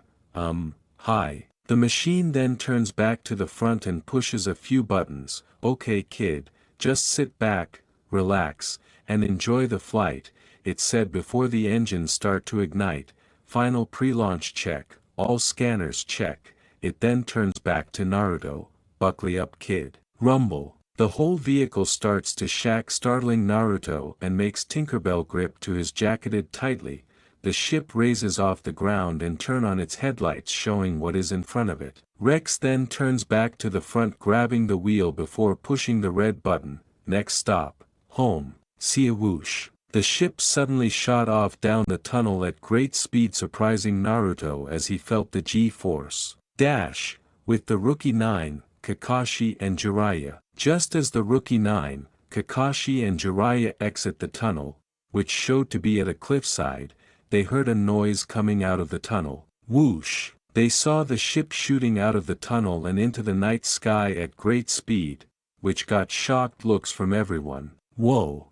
[SPEAKER 1] hi. The machine then turns back to the front and pushes a few buttons. "Okay kid, just sit back, relax, and enjoy the flight," it said before the engines start to ignite. "Final pre-launch check, all scanners check." It then turns back to Naruto. "Buckle up kid." Rumble. The whole vehicle starts to shake, startling Naruto and makes Tinkerbell grip to his jacketed tightly. The ship raises off the ground and turn on its headlights, showing what is in front of it. Rex then turns back to the front, grabbing the wheel before pushing the red button. Next stop, home. See a whoosh. The ship suddenly shot off down the tunnel at great speed, surprising Naruto as he felt the G-force. Dash, with the Rookie 9, Kakashi and Jiraiya. Just as the Rookie 9, Kakashi and Jiraiya exit the tunnel, which showed to be at a cliffside, they heard a noise coming out of the tunnel. Whoosh! They saw the ship shooting out of the tunnel and into the night sky at great speed, which got shocked looks from everyone. Whoa!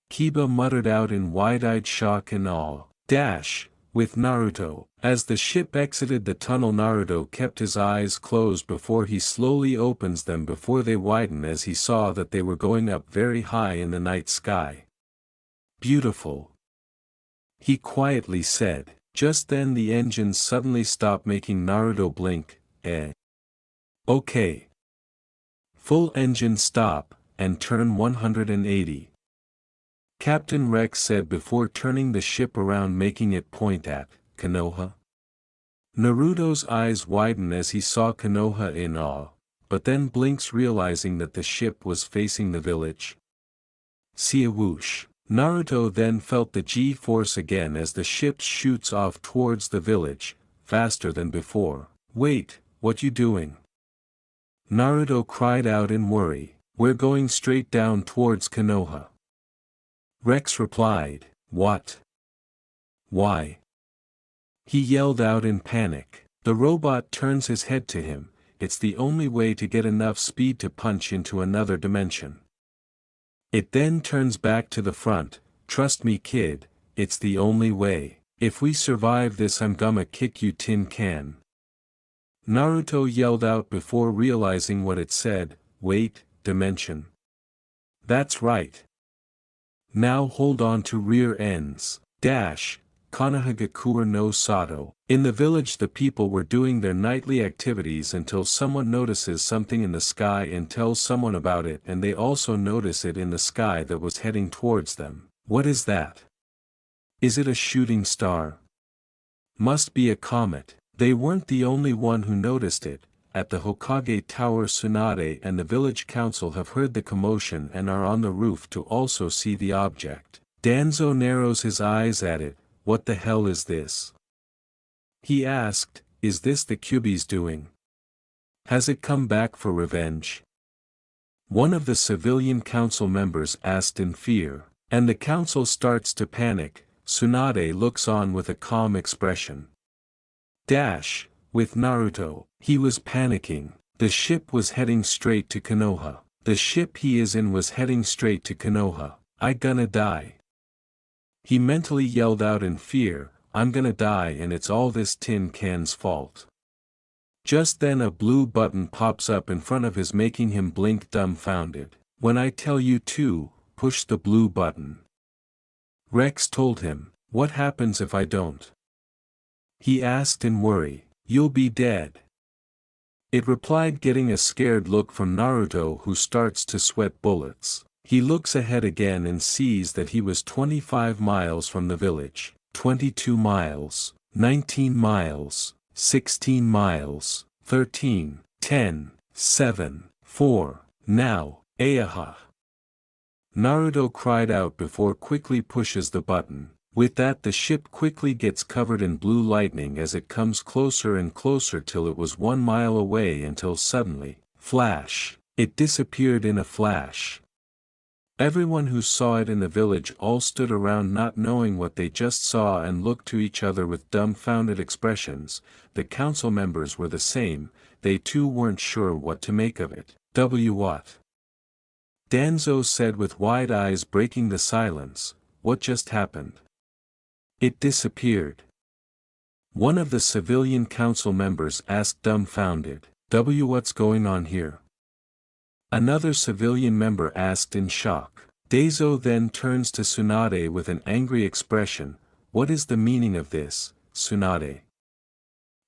[SPEAKER 1] Kiba muttered out in wide-eyed shock and awe. Dash, with Naruto. As the ship exited the tunnel, Naruto kept his eyes closed before he slowly opens them before they widen as he saw that they were going up very high in the night sky. Beautiful, he quietly said. Just then the engines suddenly stopped, making Naruto blink. Okay. Full engine stop, and turn 180. Captain Rex said before turning the ship around, making it point at Konoha. Naruto's eyes widen as he saw Konoha in awe, but then blinks, realizing that the ship was facing the village. See a whoosh. Naruto then felt the G-force again as the ship shoots off towards the village, faster than before. Wait, what you doing? Naruto cried out in worry. We're going straight down towards Konoha. Rex replied. What? Why? He yelled out in panic. The robot turns his head to him. It's the only way to get enough speed to punch into another dimension. It then turns back to the front. Trust me kid, it's the only way. If we survive this, I'm gonna kick you tin can. Naruto yelled out before realizing what it said. Wait, dimension. That's right. Now hold on to rear ends. Dash, Konohagakure no Sato. In the village, the people were doing their nightly activities until someone notices something in the sky and tells someone about it, and they also notice it in the sky that was heading towards them. What is that? Is it a shooting star? Must be a comet. They weren't the only one who noticed it. At the Hokage Tower, Tsunade and the village council have heard the commotion and are on the roof to also see the object. Danzo narrows his eyes at it. What the hell is this? He asked. Is this the Kyuubi's doing? Has it come back for revenge? One of the civilian council members asked in fear, and the council starts to panic. Tsunade looks on with a calm expression. Dash, with Naruto. He was panicking. The ship was heading straight to Konoha. The ship he is in was heading straight to Konoha. I gonna die. He mentally yelled out in fear, I'm gonna die and it's all this tin can's fault. Just then a blue button pops up in front of his, making him blink dumbfounded. When I tell you to, push the blue button. Rex told him. What happens if I don't? he asked in worry. You'll be dead. It replied, getting a scared look from Naruto, who starts to sweat bullets. He looks ahead again and sees that he was 25 miles from the village. 22 miles, 19 miles, 16 miles, 13, 10, 7, 4, now, Ayaha. Naruto cried out before quickly pushes the button. With that, the ship quickly gets covered in blue lightning as it comes closer and closer till it was 1 mile away, until suddenly, flash, it disappeared in a flash. Everyone who saw it in the village all stood around not knowing what they just saw and looked to each other with dumbfounded expressions. The council members were the same, they too weren't sure what to make of it. What? Danzo said with wide eyes, breaking the silence. What just happened? It disappeared. One of the civilian council members asked, dumbfounded. What's going on here? Another civilian member asked in shock. Daizo then turns to Tsunade with an angry expression. What is the meaning of this, Tsunade?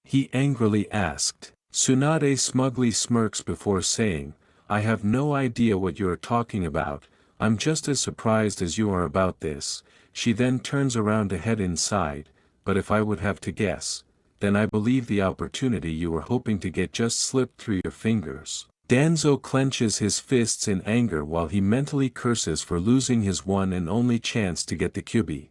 [SPEAKER 1] He angrily asked. Tsunade smugly smirks before saying, I have no idea what you are talking about, I'm just as surprised as you are about this. She then turns around to head inside, but if I would have to guess, then I believe the opportunity you were hoping to get just slipped through your fingers. Danzo clenches his fists in anger while he mentally curses for losing his one and only chance to get the Kyubi.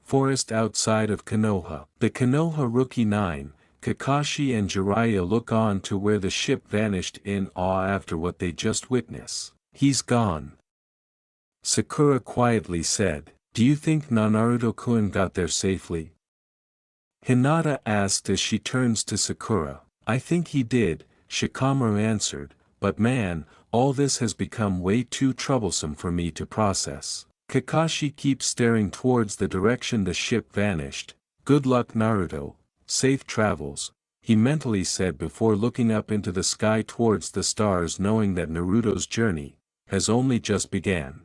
[SPEAKER 1] Forest outside of Konoha. The Konoha Rookie 9, Kakashi and Jiraiya look on to where the ship vanished in awe after what they just witnessed. He's gone. Sakura quietly said, do you think Naruto-kun got there safely? Hinata asked as she turns to Sakura. I think he did, Shikamaru answered, but man, all this has become way too troublesome for me to process. Kakashi keeps staring towards the direction the ship vanished. Good luck, Naruto, safe travels, he mentally said before looking up into the sky towards the stars, knowing that Naruto's journey has only just began.